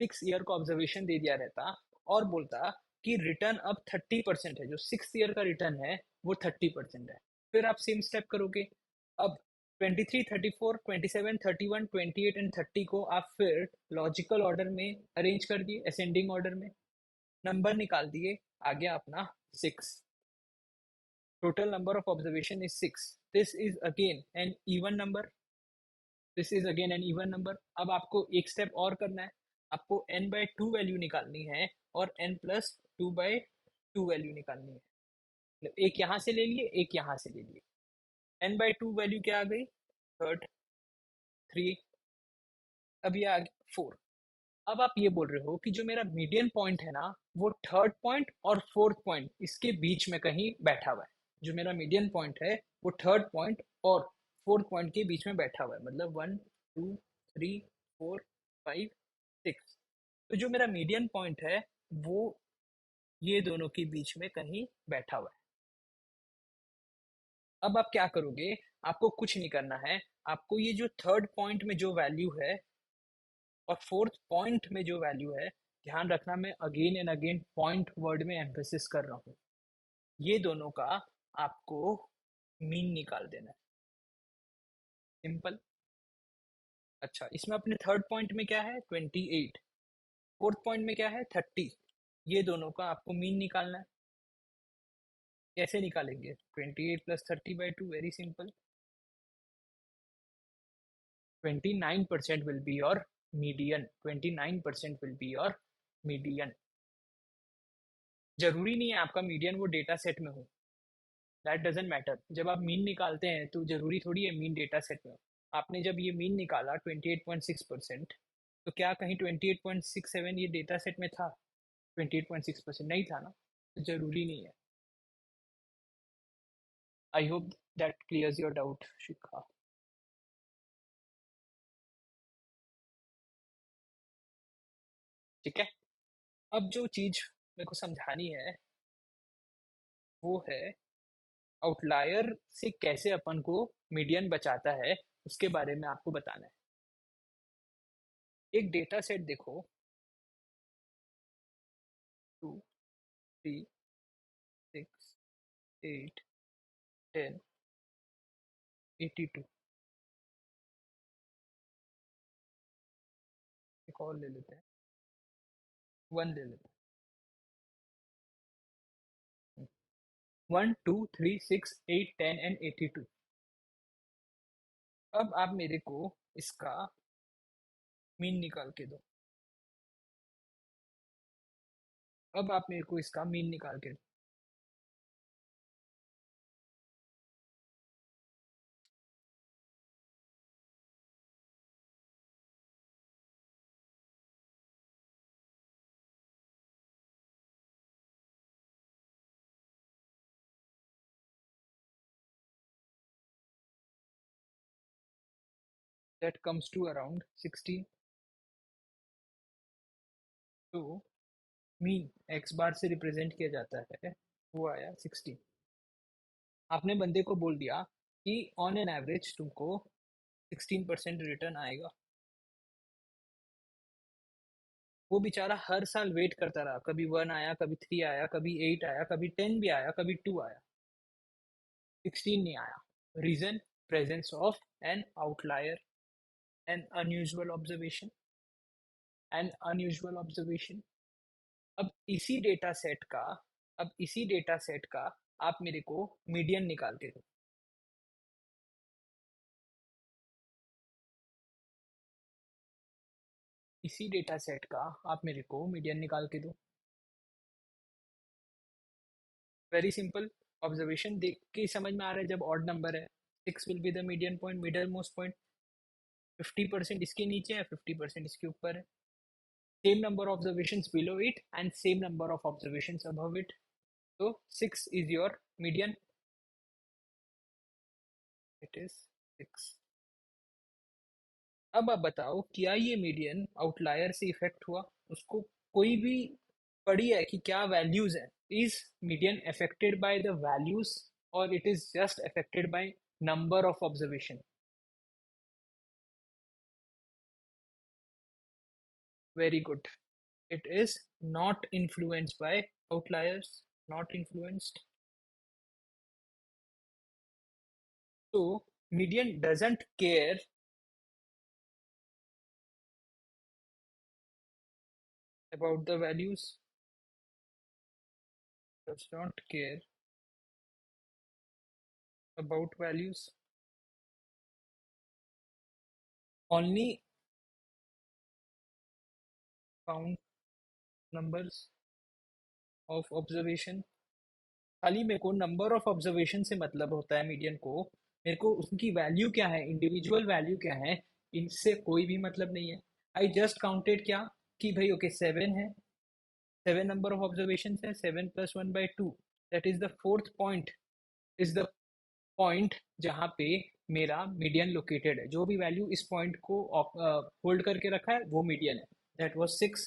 6 ईयर का ऑब्जर्वेशन दे दिया रहता और बोलता कि रिटर्न अब 30% है, जो 6 ईयर का रिटर्न है वो 30% है, फिर आप सेम स्टेप करोगे। अब 23, 34, 27, 31, 28 एंड 30 को आप फिर लॉजिकल ऑर्डर में अरेंज कर दिए, असेंडिंग ऑर्डर में नंबर निकाल दिए। आ गया अपना 6। Total number of observation is 6। This is again an even number, this is again an even number. अब आपको एक स्टेप और करना है, आपको n/2 वैल्यू निकालनी है और n+2/2 वैल्यू निकालनी है। मतलब एक यहाँ से ले लिए, एक यहाँ से ले लिए। n/2 वैल्यू क्या आ गई? थर्ड, 3। अब ये आ गया 4। अब आप ये बोल रहे हो कि जो मेरा मीडियन पॉइंट है ना वो थर्ड पॉइंट और फोर्थ पॉइंट इसके बीच में कहीं बैठा हुआ है। जो मेरा मीडियन पॉइंट है वो थर्ड पॉइंट और फोर्थ पॉइंट के बीच में बैठा हुआ है, मतलब 1 2 3 4 5 6। तो जो मेरा मीडियन पॉइंट है वो ये दोनों के बीच में कहीं बैठा हुआ है। अब आप क्या करोगे? आपको कुछ नहीं करना है। आपको ये जो थर्ड पॉइंट में जो वैल्यू है और फोर्थ पॉइंट में जो वैल्यू है, ध्यान रखना मैं again and again point word में एम्फेसिस कर रहा हूँ, ये दोनों का आपको मीन निकाल देना है। सिंपल। अच्छा, इसमें अपने थर्ड पॉइंट में क्या है? 28। फोर्थ पॉइंट में क्या है? 30। ये दोनों का आपको मीन निकालना है। कैसे निकालेंगे? 28 plus 30/2, very simple. 29% will be your median, 29% will be your median। जरूरी नहीं है आपका मीडियन वो डेटा सेट में हो, दैट डजेंट मैटर। जब आप मीन निकालते हैं तो जरूरी थोड़ी है मीन डेटा सेट में हो। आपने जब ये मीन निकाला 28.6%, तो क्या कहीं 28.67 ये डेटा सेट में था? 28.6% नहीं था ना, तो जरूरी नहीं है। I hope that clears your doubt Shikha. ठीक है, अब जो चीज मेरे को समझानी है वो है आउटलायर से कैसे अपन को मीडियन बचाता है, उसके बारे में आपको बताना है। एक डेटा सेट देखो, 2 3 6 8 10 82। एक और ले लेते हैं, 1 ले लेते हैं। 1 2 3 6 8 10 एंड 82। अब आप मेरे को इसका मीन निकाल के दो। अब आप मेरे को इसका मीन निकाल के दो। That comes to around 16। तो मीन एक्स बार से रिप्रेजेंट किया जाता है, वो आया 16। आपने बंदे को बोल दिया कि ऑन एन एवरेज तुमको 16% रिटर्न आएगा। वो बेचारा हर साल वेट करता रहा, कभी 1 आया, कभी 3 आया, कभी 8 आया, कभी 10 भी आया, कभी 2 आया, 16 नहीं आया। Reason, presence of an outlier, an unusual observation, an unusual observation. अब इसी डेटा सेट का अब इसी डेटा सेट का आप मेरे को मीडियन निकाल के दो। इसी डेटा सेट का आप मेरे को मीडियन निकाल के दो। Very simple. ऑब्जर्वेशन देख के ही समझ में आ रहा है, जब ऑड नंबर है 6 will be the median point, middle most point. 50% इसके नीचे है, 50% इसके ऊपर है। Same number of observations below it and same number of observations above it, तो 6 is your median. It is 6। अब आप बताओ, क्या ये मीडियन आउटलायर से इफेक्ट हुआ? उसको कोई भी पड़ी है कि क्या वैल्यूज है? Is median affected by the values और it is just affected by number of observation? Very good. It is not influenced by outliers, not influenced. So median doesn't care about the values, does not care about values, only count numbers of observation। खाली मेरे को number of observation से मतलब होता है median को। मेरे को उसकी वैल्यू क्या है, इंडिविजुअल वैल्यू क्या है, इनसे कोई भी मतलब नहीं है। आई जस्ट काउंटेड क्या, कि भाई ओके 7 है, 7 नंबर ऑफ ऑब्जर्वेशन है, 7 + 1/2, that is the fourth point, is the point जहाँ पे मेरा मीडियन लोकेटेड है। जो भी वैल्यू इस पॉइंट को होल्ड करके रखा है वो मीडियन है। That was 6।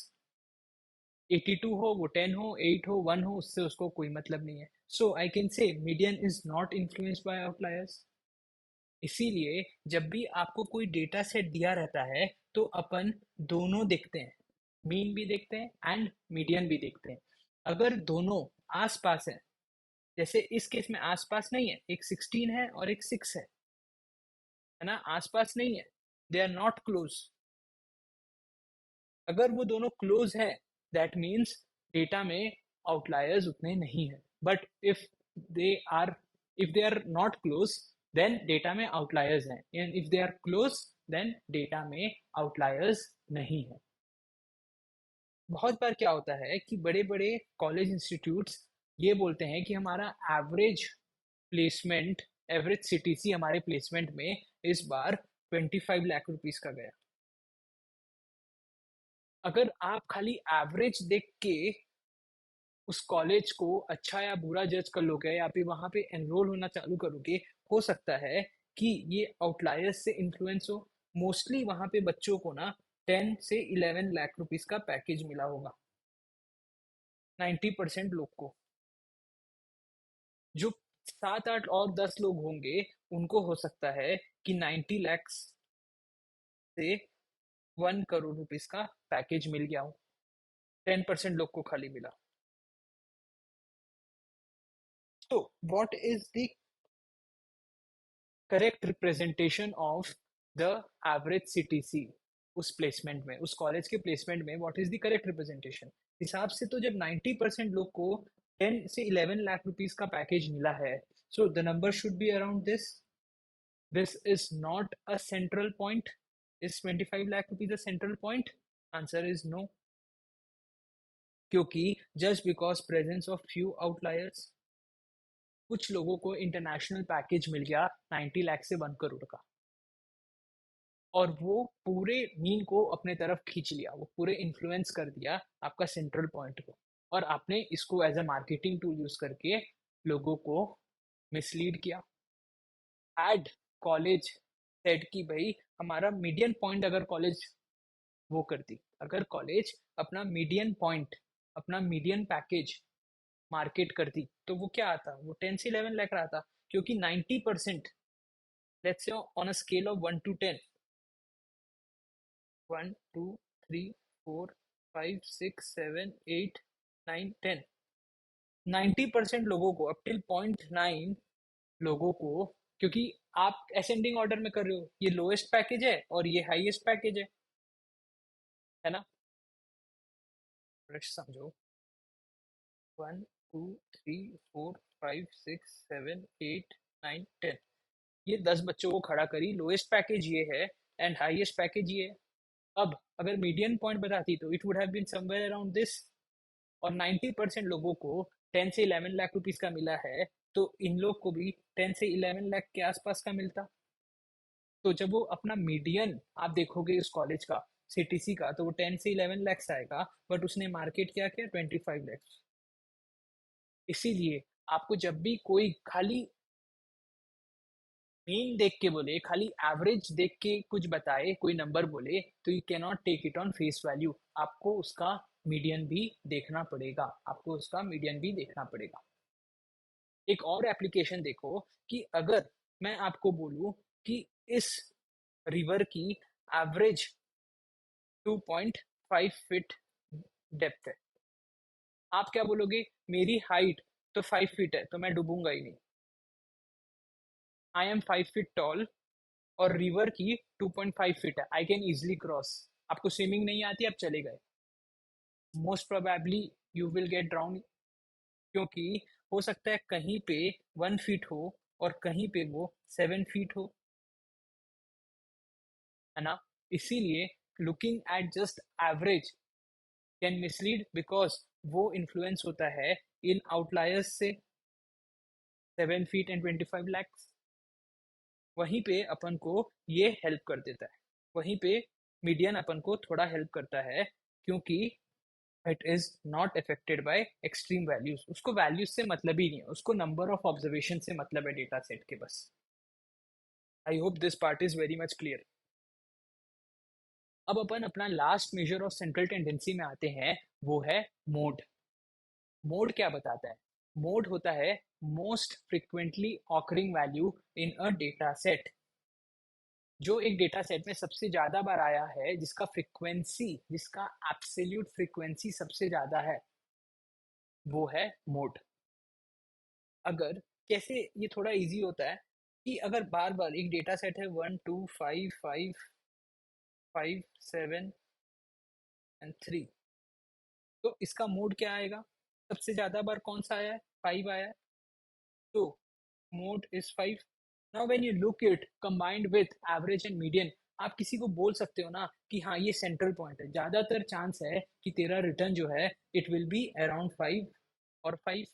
82 हो, वो 10 हो, 8 हो, 1 हो, उससे उसको कोई मतलब नहीं है। So I can say median is not influenced by outliers. इसीलिए जब भी आपको कोई डेटा सेट दिया रहता है तो अपन दोनों देखते हैं, मीन भी देखते हैं एंड मीडियन भी देखते हैं। अगर दोनों आस पास है, जैसे इस केस में आसपास नहीं है, एक 16 है और एक 6 है ना, आसपास नहीं है, दे आर नॉट क्लोज। अगर वो दोनों क्लोज है, दैट मीन्स डेटा में आउटलायर्स उतने नहीं है। But they are if they are not close, then data में आउटलायर्स हैं, and if they are close, then data में आउटलायर्स नहीं है। बहुत बार क्या होता है कि बड़े बड़े कॉलेज इंस्टीट्यूट्स ये बोलते हैं कि हमारा एवरेज प्लेसमेंट, एवरेज सीटीसी हमारे प्लेसमेंट में इस बार 25 लाख रुपीज का गया। अगर आप खाली एवरेज देख के उस कॉलेज को अच्छा या बुरा जज कर लोगे या फिर वहां पे एनरोल होना चालू करोगे, हो सकता है कि ये आउटलायर्स से इन्फ्लुएंस हो। मोस्टली वहां पे बच्चों को ना 10 से 11 लाख रुपीज का पैकेज मिला होगा, 90% लोग को। जो 7 8 और 10 लोग होंगे, उनको हो सकता है कि 90 लाख से 1 करोड़ रुपीज का पैकेज मिल गया हो। 10% लोग को खाली मिला। तो what is the correct representation of the average CTC उस प्लेसमेंट में, उस कॉलेज के प्लेसमेंट में, what is the correct representation. हिसाब से तो जब 90% लोग को 10 से 11 लाख रुपीस का पैकेज मिला है, so the number should be around this. This is not a central point. Is 25 lakh rupees a central point? Answer is no, क्योंकि just because presence of few outliers, कुछ लोगों को इंटरनेशनल पैकेज मिल गया 90 लाख से 1 करोड़ का, और वो पूरे मीन को अपने तरफ खींच लिया, वो पूरे इन्फ्लुएंस कर दिया आपका सेंट्रल पॉइंट को, और आपने इसको as a marketing tool use करके लोगों को मिसलीड किया। एड कॉलेज सेड कि भाई हमारा मीडियन पॉइंट, अगर कॉलेज वो करती, अगर कॉलेज अपना मीडियन पॉइंट, अपना मीडियन पैकेज मार्केट करती, तो वो क्या आता, वो 10 से 11 लाख रहा था, क्योंकि 90%, let's say on a scale of 1 to 10, 1 2 3 4 5 6 7 8 9 10, 90% लोगों को, अप टिल 0.9 लोगों को, क्योंकि आप असेंडिंग ऑर्डर में कर रहे हो, ये लोएस्ट पैकेज है और ये हाईएस्ट पैकेज है ना। समझो, 1 2 3 4 5 6 7 8 9 10, ये 10 बच्चों को खड़ा करी, लोएस्ट पैकेज ये है एंड हाईएस्ट पैकेज ये है। अब अगर मीडियन पॉइंट बताती तो it would have been somewhere around this, और 90% लोगों को 10 से 11 लाख रुपीस का मिला है, तो इन लोग को भी 10 से 11 लाख के आसपास का मिलता। तो जब वो अपना मीडियन आप देखोगे उस कॉलेज का, सीटीसी का, तो वो 10 से 11 लैक्स आएगा, बट उसने मार्केट क्या किया, 25 लैक्स। इसीलिए आपको जब भी कोई खाली मीन देख के बोले, खाली एवरेज देख के कुछ बताए, कोई नंबर बोले, तो you can not take it on face value, आपको उसका मीडियन भी देखना पड़ेगा, आपको उसका मीडियन भी देखना पड़ेगा। एक और एप्लीकेशन देखो, कि अगर मैं आपको बोलूं कि इस रिवर की एवरेज 2.5 फीट डेप्थ है, आप क्या बोलोगे, मेरी हाइट तो 5 फीट है, तो मैं डूबूंगा ही नहीं, आई एम 5 फीट टॉल, और रिवर की 2.5 फीट है, आई कैन इजिली क्रॉस। आपको स्विमिंग नहीं आती, आप चले गए, most probably you will get drown, क्योंकि हो सकता है कहीं पे 1 फीट हो और कहीं पे वो 7 फीट हो, है ना। इसीलिए looking at just average can mislead, because वो इन्फ्लुएंस होता है इन आउटलायर्स से, 7 फीट एंड 25 लैक्स। वहीं पे अपन को ये हेल्प कर देता है, वहीं पे मीडियन अपन को थोड़ा हेल्प करता है, क्योंकि it is not affected by extreme values, उसको वैल्यूज से मतलब ही नहीं है, उसको नंबर ऑफ ऑब्जर्वेशन से मतलब है डेटा सेट के बस। I hope this part is very much clear. अब अपन अपना last major of central tendency में आते हैं, वो है मोड। मोड क्या बताता है? मोड होता है most frequently occurring value in a data set, जो एक डेटा सेट में सबसे ज्यादा बार आया है, जिसका फ्रीक्वेंसी, जिसका एब्सोल्यूट फ्रीक्वेंसी सबसे ज्यादा है, वो है मोड। अगर कैसे ये थोड़ा इजी होता है, कि अगर बार बार एक डेटा सेट है 1 2 5 5 5 7 एंड 3, तो इसका मोड क्या आएगा, सबसे ज्यादा बार कौन सा आया है, 5 आया है, तो mode is 5। Now when you look it combined with average and median, आप किसी को बोल सकते हो ना कि हाँ ये सेंट्रल पॉइंट है, ज्यादातर चांस है कि तेरा रिटर्न जो है इट विल बी अराउंड 5 और 5,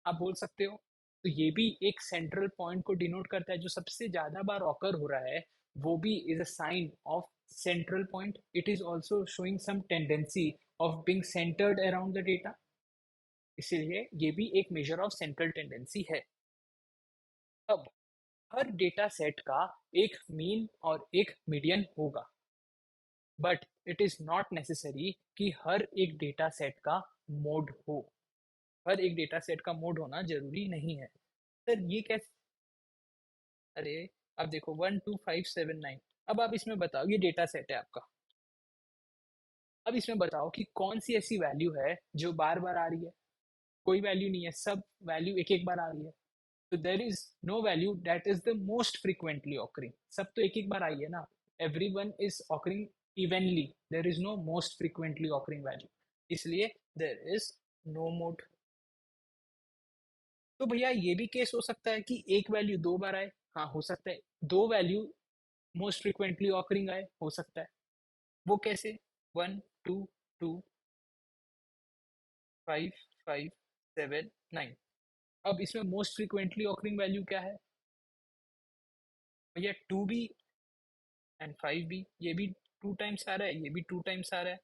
आप बोल सकते हो। तो ये भी एक सेंट्रल पॉइंट को डिनोट करता है, जो सबसे ज्यादा बार ऑकर हो रहा है, वो भी is a sign of central point. It is also showing some tendency of being centred around the data, इसीलिए ये भी एक मेजर ऑफ सेंट्रल टेंडेंसी है। अब हर डेटा सेट का एक मीन और एक मीडियन होगा, but it is not necessary कि हर एक डेटा सेट का मोड हो, हर एक डेटा सेट का मोड होना जरूरी नहीं है। सर ये कैसे, अरे अब देखो 1 2 5 7 9, अब आप इसमें बताओ, ये डेटा सेट है आपका, अब इसमें बताओ कि कौन सी ऐसी वैल्यू है जो बार बार आ रही है, कोई वैल्यू नहीं है, सब वैल्यू एक एक बार आ रही है। तो there is no value that is the most frequently occurring, सब तो एक एक बार आई है ना, every one is occurring evenly, there is no most frequently occurring value, इसलिए देर इज नो मोड। तो भैया ये भी केस हो सकता है कि एक वैल्यू दो बार आए, हाँ हो सकता है, दो वैल्यू मोस्ट फ्रिक्वेंटली ऑकरिंग आए, हो सकता है। वो कैसे? 1 2 2 5 5 7 9। अब इसमें मोस्ट फ्रिक्वेंटली ऑकरिंग वैल्यू क्या है भैया? 2 भी एंड 5 भी, ये भी 2 टाइम्स आ रहा है, ये भी 2 टाइम्स आ रहा है।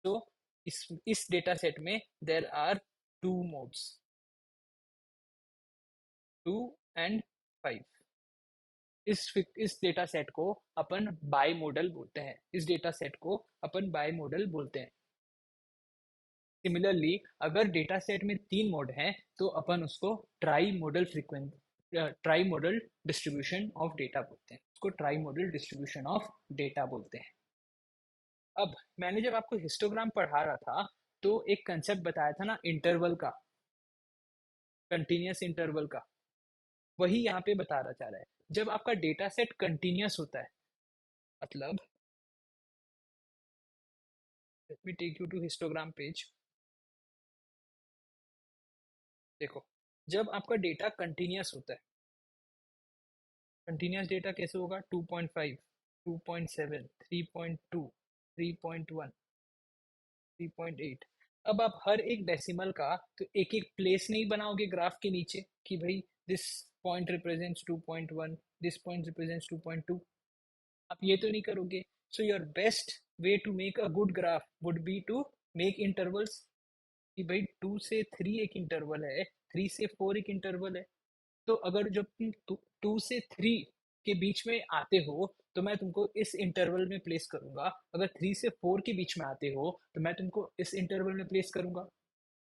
तो इस डेटा सेट में देर आर 2 मोड्स, 2 and 5। इस डेटा सेट को अपन बाई मॉडल बोलते हैं, इस डेटा सेट को अपन बाई मॉडल बोलते हैं। सिमिलरली अगर डेटा सेट में 3 मोड हैं तो अपन उसको try model try model distribution of data बोलते हैं, उसको try model distribution of data बोलते हैं। अब मैंने जब आपको हिस्टोग्राम पढ़ा रहा था तो एक कंसेप्ट बताया था ना इंटरवल का, कंटिन्यूस इंटरवल का, वही यहाँ पे बता रहा चाह रहा है। जब आपका डेटा सेट कंटिन्यूस होता है, मतलब let me take you to histogram page. देखो, जब आपका डेटा कंटिन्यूस होता है, कंटिन्यूस डेटा कैसे होगा? 2.5, 2.7, 3.2, 3.1, 3.8। अब आप हर एक डेसिमल का तो एक एक प्लेस नहीं बनाओगे ग्राफ के नीचे कि भाई this point represents 2.1, this point represents 2.2, आप ये तो नहीं करोगे। So your best way to make a good graph would be to make intervals, कि भाई 2 से 3 एक इंटरवल है, 3 से 4 एक इंटरवल है। तो अगर जब तुम 2 से 3 के बीच में आते हो तो मैं तुमको इस इंटरवल में प्लेस करूंगा, अगर 3 से 4 के बीच में आते हो तो मैं तुमको इस इंटरवल में प्लेस करूंगा।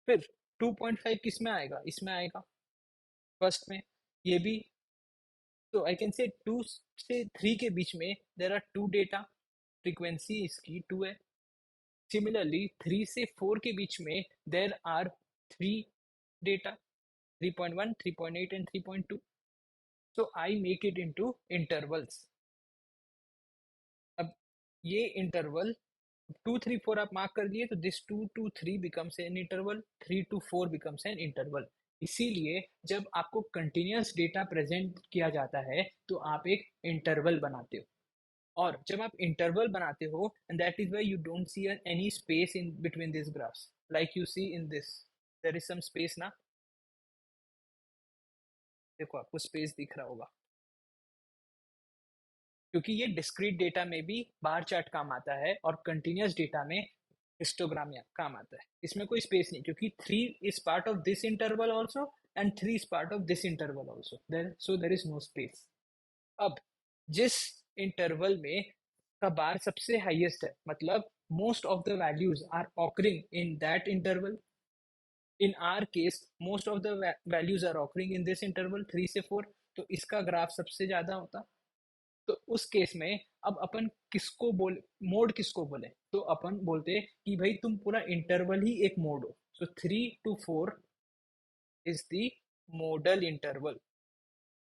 फिर 2.5 किस में आएगा? इसमें आएगा फर्स्ट में, ये भी। तो आई कैन से 2 से 3 के बीच में देर आर 2 डेटा, फ्रीक्वेंसी इसकी 2 है। सिमिलरली 3 से 4 के बीच में there are 3 data, 3.1, 3.8 and 3.2। So I make it into intervals। अब ये इंटरवल 2 3 4 आप मार्क कर दिए तो this 2 to 3 becomes an interval, 3 to 4 becomes an interval. इसीलिए जब आपको कंटिन्यूस डेटा प्रेजेंट किया जाता है तो आप एक इंटरवल बनाते हो, और जब आप इंटरवल बनाते हो and that is why you don't see any space in between this graphs, like you see in this, there is some space ना, देखो आपको स्पेस दिख रहा होगा, क्योंकि ये डिस्क्रीट डेटा में भी बार चार्ट काम आता है और कंटिन्यूस डेटा में हिस्टोग्राम काम आता है। इसमें कोई स्पेस नहीं, क्योंकि 3 is part of this interval also and 3 is part of this interval also, so there is no space. अब जिस इंटरवल में का बार सबसे हाईएस्ट है, मतलब most of the values are occurring in that interval, in our case most of the values are occurring in this interval 3 से 4, तो इसका ग्राफ सबसे ज्यादा होता। तो उस केस में अब अपन किसको बोले, मोड किसको बोले? तो अपन बोलते कि भाई तुम पूरा इंटरवल ही एक मोड हो। सो 3 to 4 is the model interval,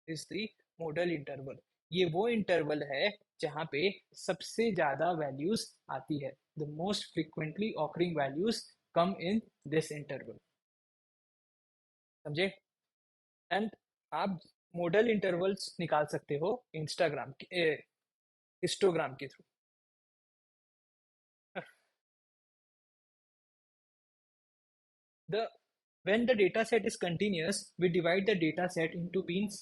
is the model interval. ये वो इंटरवल है जहां पे सबसे ज्यादा वैल्यूज आती है, the most frequently occurring values come in this interval, समझे? एंड आप मॉडल इंटरवल्स निकाल सकते हो इंस्टाग्राम के हिस्टोग्राम के through. The when the data set is continuous, we divide the data set into beans,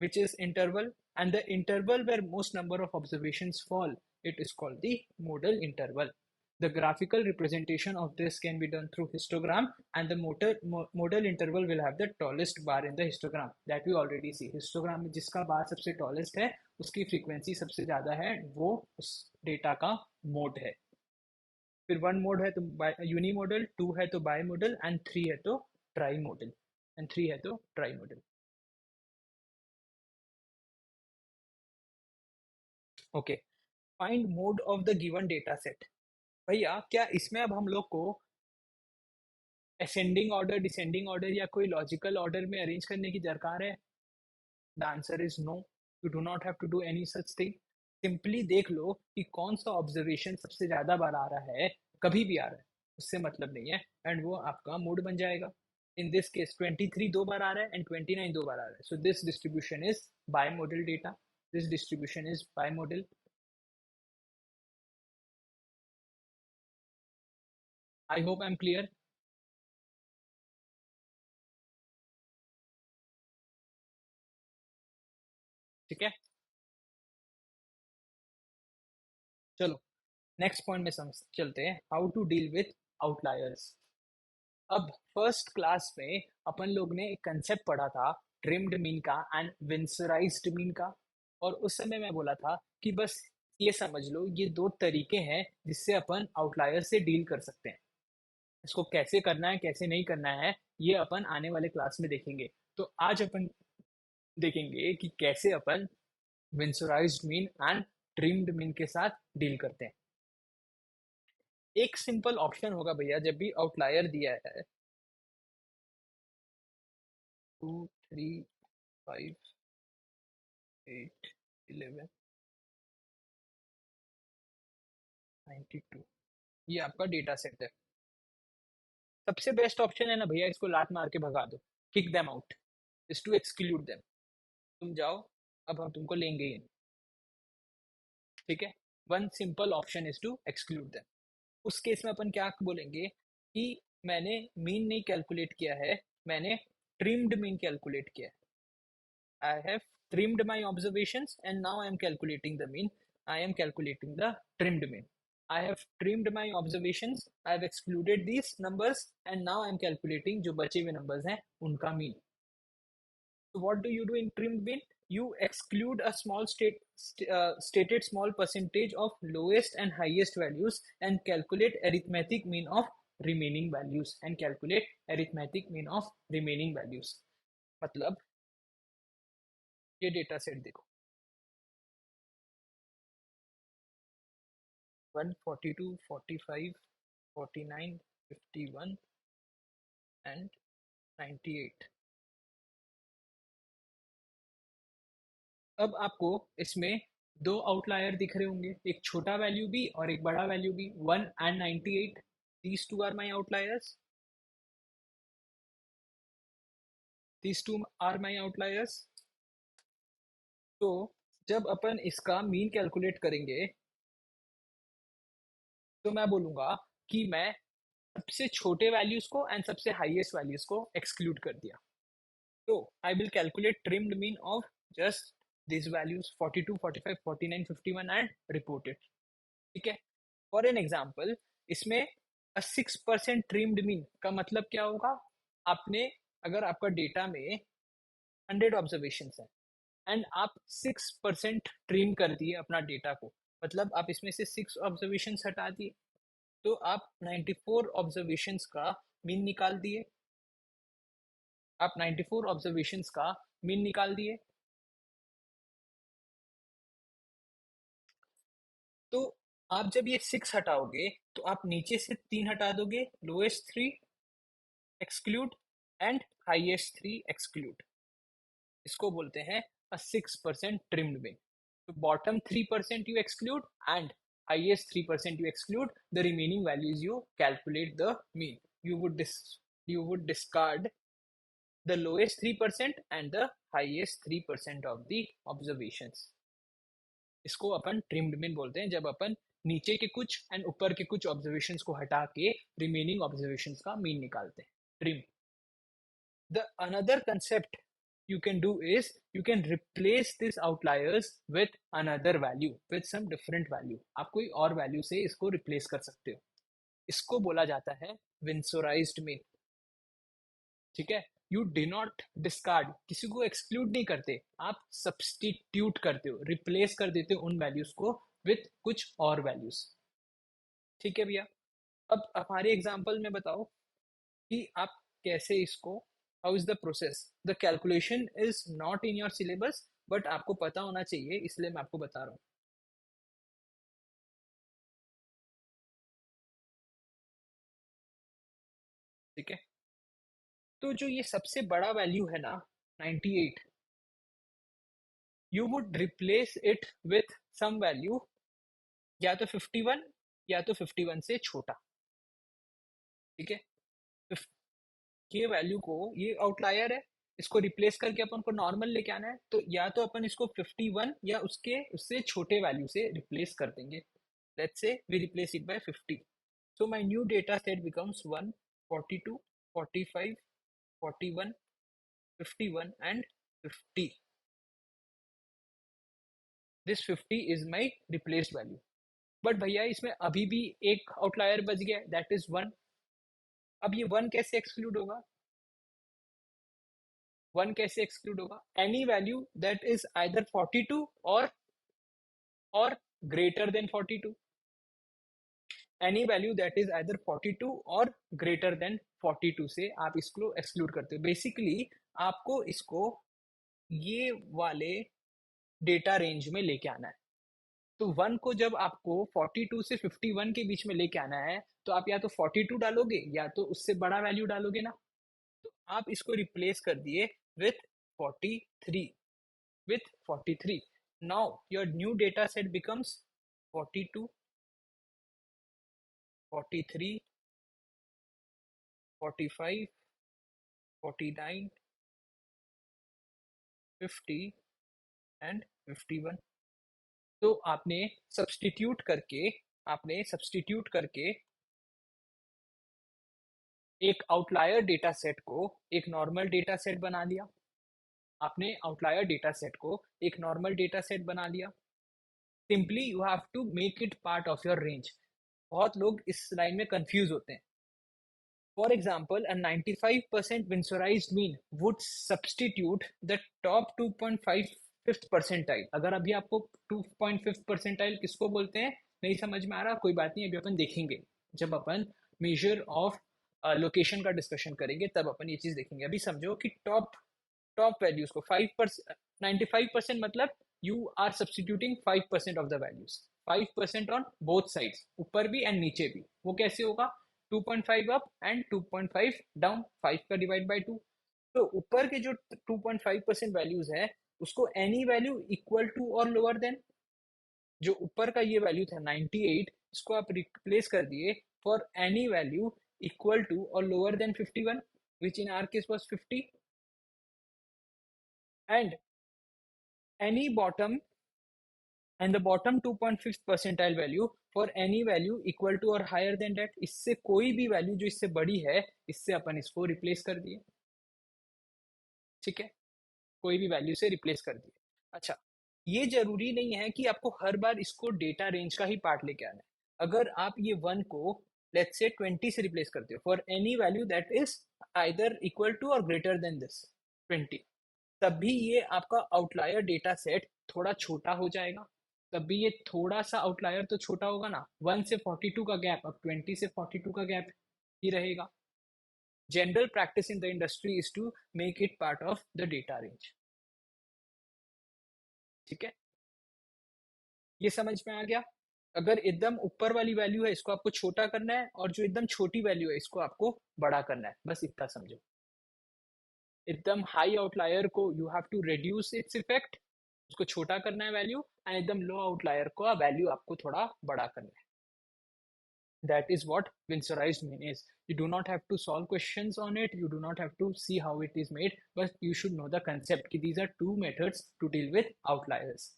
which is interval, and the interval where most number of observations fall, it is called the modal interval. The graphical representation of this can be done through histogram, and the modal interval will have the tallest bar in the histogram that we already see. Histogram में जिसका बार सबसे tallest है, उसकी frequency सबसे ज़्यादा है, वो उस data का mode है। फिर 1 मोड है तो यूनी मॉडल, 2 है तो बाई मॉडल, एंड 3 है तो ट्राई मॉडल, एंड 3 है तो try model. Okay, find mode of the given data set. भैया क्या इसमें अब हम लोग को असेंडिंग ऑर्डर, डिसेंडिंग ऑर्डर या कोई लॉजिकल ऑर्डर में अरेंज करने की दरकार है? The answer is no, you do not have to do any such thing. Simply देख लो कि कौन सा ऑब्जर्वेशन सबसे ज्यादा बार आ रहा है, कभी भी आ रहा है, उससे मतलब नहीं है, एंड वो आपका मूड बन जाएगा। इन दिस केस 23 दो बार आ रहा है एंड 29 दो बार आ रहा है, so this distribution is bimodal data, this distribution is bimodal. I hope I am clear. ठीक है, चलो नेक्स्ट पॉइंट में समझ चलते हैं, how to deal with outliers. अब फर्स्ट क्लास में अपन लोग ने एक कंसेप्ट पढ़ा था, ट्रिम्ड मीन का एंड विंसराइज्ड मीन का। और उस समय मैं बोला था कि बस ये समझ लो ये दो तरीके हैं जिससे अपन आउटलायर से डील कर सकते हैं। इसको कैसे करना है कैसे नहीं करना है ये अपन आने वाले क्लास में देखेंगे। तो आज अपन देखेंगे कि कैसे अपन विंसराइज्ड मीन एंड ट्रिम्ड मीन के साथ डील करते हैं। एक सिंपल ऑप्शन होगा भैया, जब भी आउटलायर दिया है 2 3 5 8 11 92, ये आपका डेटा सेट है। सबसे बेस्ट ऑप्शन है ना भैया, इसको लात मार के भगा दो, kick them out, is to exclude them. तुम जाओ, अब हम तुमको लेंगे ही नहीं। ठीक है, one simple option is to exclude them. उस केस में अपन क्या बोलेंगे कि मैंने मीन नहीं कैलकुलेट किया है, मैंने ट्रिम्ड मीन कैलकुलेट किया है। I have trimmed my observations and now I am calculating the mean. I am calculating the trimmed mean. I have trimmed my observations. I have excluded these numbers and now I am calculating जो बचे हुए numbers हैं उनका mean. So what do you do in trimmed mean? You exclude a stated small percentage of lowest and highest values and calculate arithmetic mean of remaining values and calculate arithmetic mean of remaining values. मतलब ये data set देखो, 142, 45, 49, 51 and 98। अब आपको इसमें दो outlier दिख रहे होंगे, एक छोटा वैल्यू भी और एक बड़ा वैल्यू भी, 1 and 98। These two are my outliers, these two are my outliers. तो जब अपन इसका मीन कैलकुलेट करेंगे तो मैं बोलूंगा कि मैं सबसे छोटे वैल्यूज को एंड सबसे हाईएस्ट वैल्यूज को एक्सक्लूड कर दिया। So I will calculate trimmed mean of just these values 42, 45, 49, 51 and report it. ठीक है, फॉर एन एग्जाम्पल इसमें 6% ट्रिम्ड मीन का मतलब क्या होगा? आपने, अगर आपका डेटा में 100 ऑब्जर्वेशन है एंड आप 6% ट्रिम कर दिए अपना डेटा को, मतलब आप इसमें से 6 ऑब्जर्वेशन हटा दिए, तो आप 94 ऑब्जर्वेशन का मीन निकाल दिए। आप 94 ऑब्जर्वेशन का मीन निकाल दिए। तो आप जब ये 6 हटाओगे तो आप नीचे से 3 हटा दोगे, lowest 3 exclude and highest 3 exclude. इसको बोलते हैं अ 6% ट्रिम्ड मीन। तो bottom 3% you exclude and highest 3% you exclude, the remaining values you calculate the mean. You would discard the lowest 3% and the highest 3% of the observations. इसको अपन trimmed mean बोलते हैं, जब अपन नीचे के कुछ एंड ऊपर के कुछ ऑब्जर्वेशंस को हटा के रिमेनिंग ऑब्जर्वेशंस का मीन निकालते हैं, trim. The another concept you can do is you can replace these outliers with another value, with some different value। आप कोई और वैल्यू से इसको रिप्लेस कर सकते हो, इसको बोला जाता है विंसोराइज्ड मीन। ठीक है, यू डू नॉट डिस्कार्ड, किसी को एक्सक्लूड नहीं करते, आप सब्सटीट्यूट करते हो, रिप्लेस कर देते हो उन वैल्यूज को विथ कुछ और वैल्यूज। ठीक है भैया, अब हमारे एग्जांपल में बताओ कि आप कैसे इसको, how is the process. The calculation is not in your syllabus but आपको पता होना चाहिए, इसलिए मैं आपको बता रहा हूँ। ठीक है, तो जो ये सबसे बड़ा वैल्यू है ना 98, you would replace it with some value, या तो 51 या तो 51 से छोटा। ठीक है, तो ये वैल्यू को, ये आउटलायर है, इसको रिप्लेस करके अपन को नॉर्मल लेके आना है, तो या तो अपन इसको 51 या उससे छोटे वैल्यू से रिप्लेस कर देंगे। Let's say we replace it by 50, so my new data set becomes 1, 42, 45, 41, 51 and 50. This 50 is my replaced value. But भैया इसमें अभी भी एक आउटलायर बच गया, दैट इज 1। अब ये 1 कैसे एक्सक्लूड होगा? 1 कैसे एक्सक्लूड होगा? Any value that is either 42 और greater then 42। Any value that is either 42 और ग्रेटर देन 42 से आप इसको एक्सक्लूड करते हो। बेसिकली आपको इसको ये वाले डेटा रेंज में लेके आना है। तो 1 को जब आपको 42 से 51 के बीच में लेके आना है, तो आप या तो 42 डालोगे या तो उससे बड़ा वैल्यू डालोगे ना। तो आप इसको रिप्लेस कर दिए with 43, with 43. Now your new data set becomes 42, 43, 45, 49, 50 and 51। तो आपने सब्सटीट्यूट करके एक आउटलायर डेटा सेट को एक नॉर्मल डेटा सेट बना लिया। आपने आउटलायर डेटा सेट को एक नॉर्मल डेटा सेट बना लिया। Simply you have to make it part of your range. बहुत लोग इस लाइन में कंफ्यूज होते हैं। For example, a 95% vinsorized mean would substitute the top 2.5 fifth percentile. अगर अभी आपको 2.5 परसेंटाइल किसको बोलते हैं नहीं समझ में आ रहा, कोई बात नहीं, अभी अपन देखेंगे जब अपन मेजर ऑफ लोकेशन का डिस्कशन करेंगे, तब अपन ये चीज देखेंगे। अभी समझो कि टॉप टॉप वैल्यूज को 5%, 95% मतलब you are substituting 5% of the values, 5% on both sides, ऊपर भी एंड नीचे भी। वो कैसे होगा? 2.5 अप एंड 2.5 डाउन, 5 का डिवाइड बाय 2। तो ऊपर के जो 2.5% वैल्यूज है उसको एनी वैल्यू इक्वल टू और लोअर देन, जो ऊपर का ये वैल्यू था 98, इसको आप रिप्लेस कर दिए for any value equal to और lower than 51, which in our case was 50, and any bottom and the bottom 2.5 percentile value for any value equal to or higher than that। इससे कोई भी value जो इससे बड़ी है, इससे अपन इसको रिप्लेस कर दिए। ठीक है, कोई भी वैल्यू से रिप्लेस कर दिए। अच्छा, ये जरूरी नहीं है कि आपको हर बार इसको डेटा रेंज का ही पार्ट लेके आना है। अगर आप ये 1 को लेट्स से 20 से रिप्लेस करते हो for any value that is either equal to और ग्रेटर देन दिस 20, तब भी ये आपका आउटलायर डेटा सेट थोड़ा छोटा हो जाएगा। तब भी ये थोड़ा सा आउटलायर तो छोटा होगा ना। 1 से 42 का गैप अब 20 से 42 का गैप ही रहेगा। General practice in the industry is to make it part of the data range. ठीक है, ये समझ में आ गया? अगर एकदम ऊपर वाली वैल्यू है इसको आपको छोटा करना है, और जो एकदम छोटी वैल्यू है इसको आपको बड़ा करना है, बस इतना समझो। एकदम हाई आउटलायर को you have to reduce its effect, उसको छोटा करना है वैल्यू, एंड एकदम लो आउटलायर को वैल्यू आपको थोड़ा बड़ा करना है। That is what vinsorized mean is. You do not have to solve questions on it, you do not have to see how it is made, but you should know the concept कि these are two methods to deal with outliers.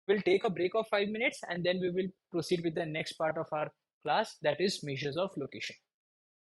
We'll take a break of 5 minutes and then we will proceed with the next part of our class, that is measures of location.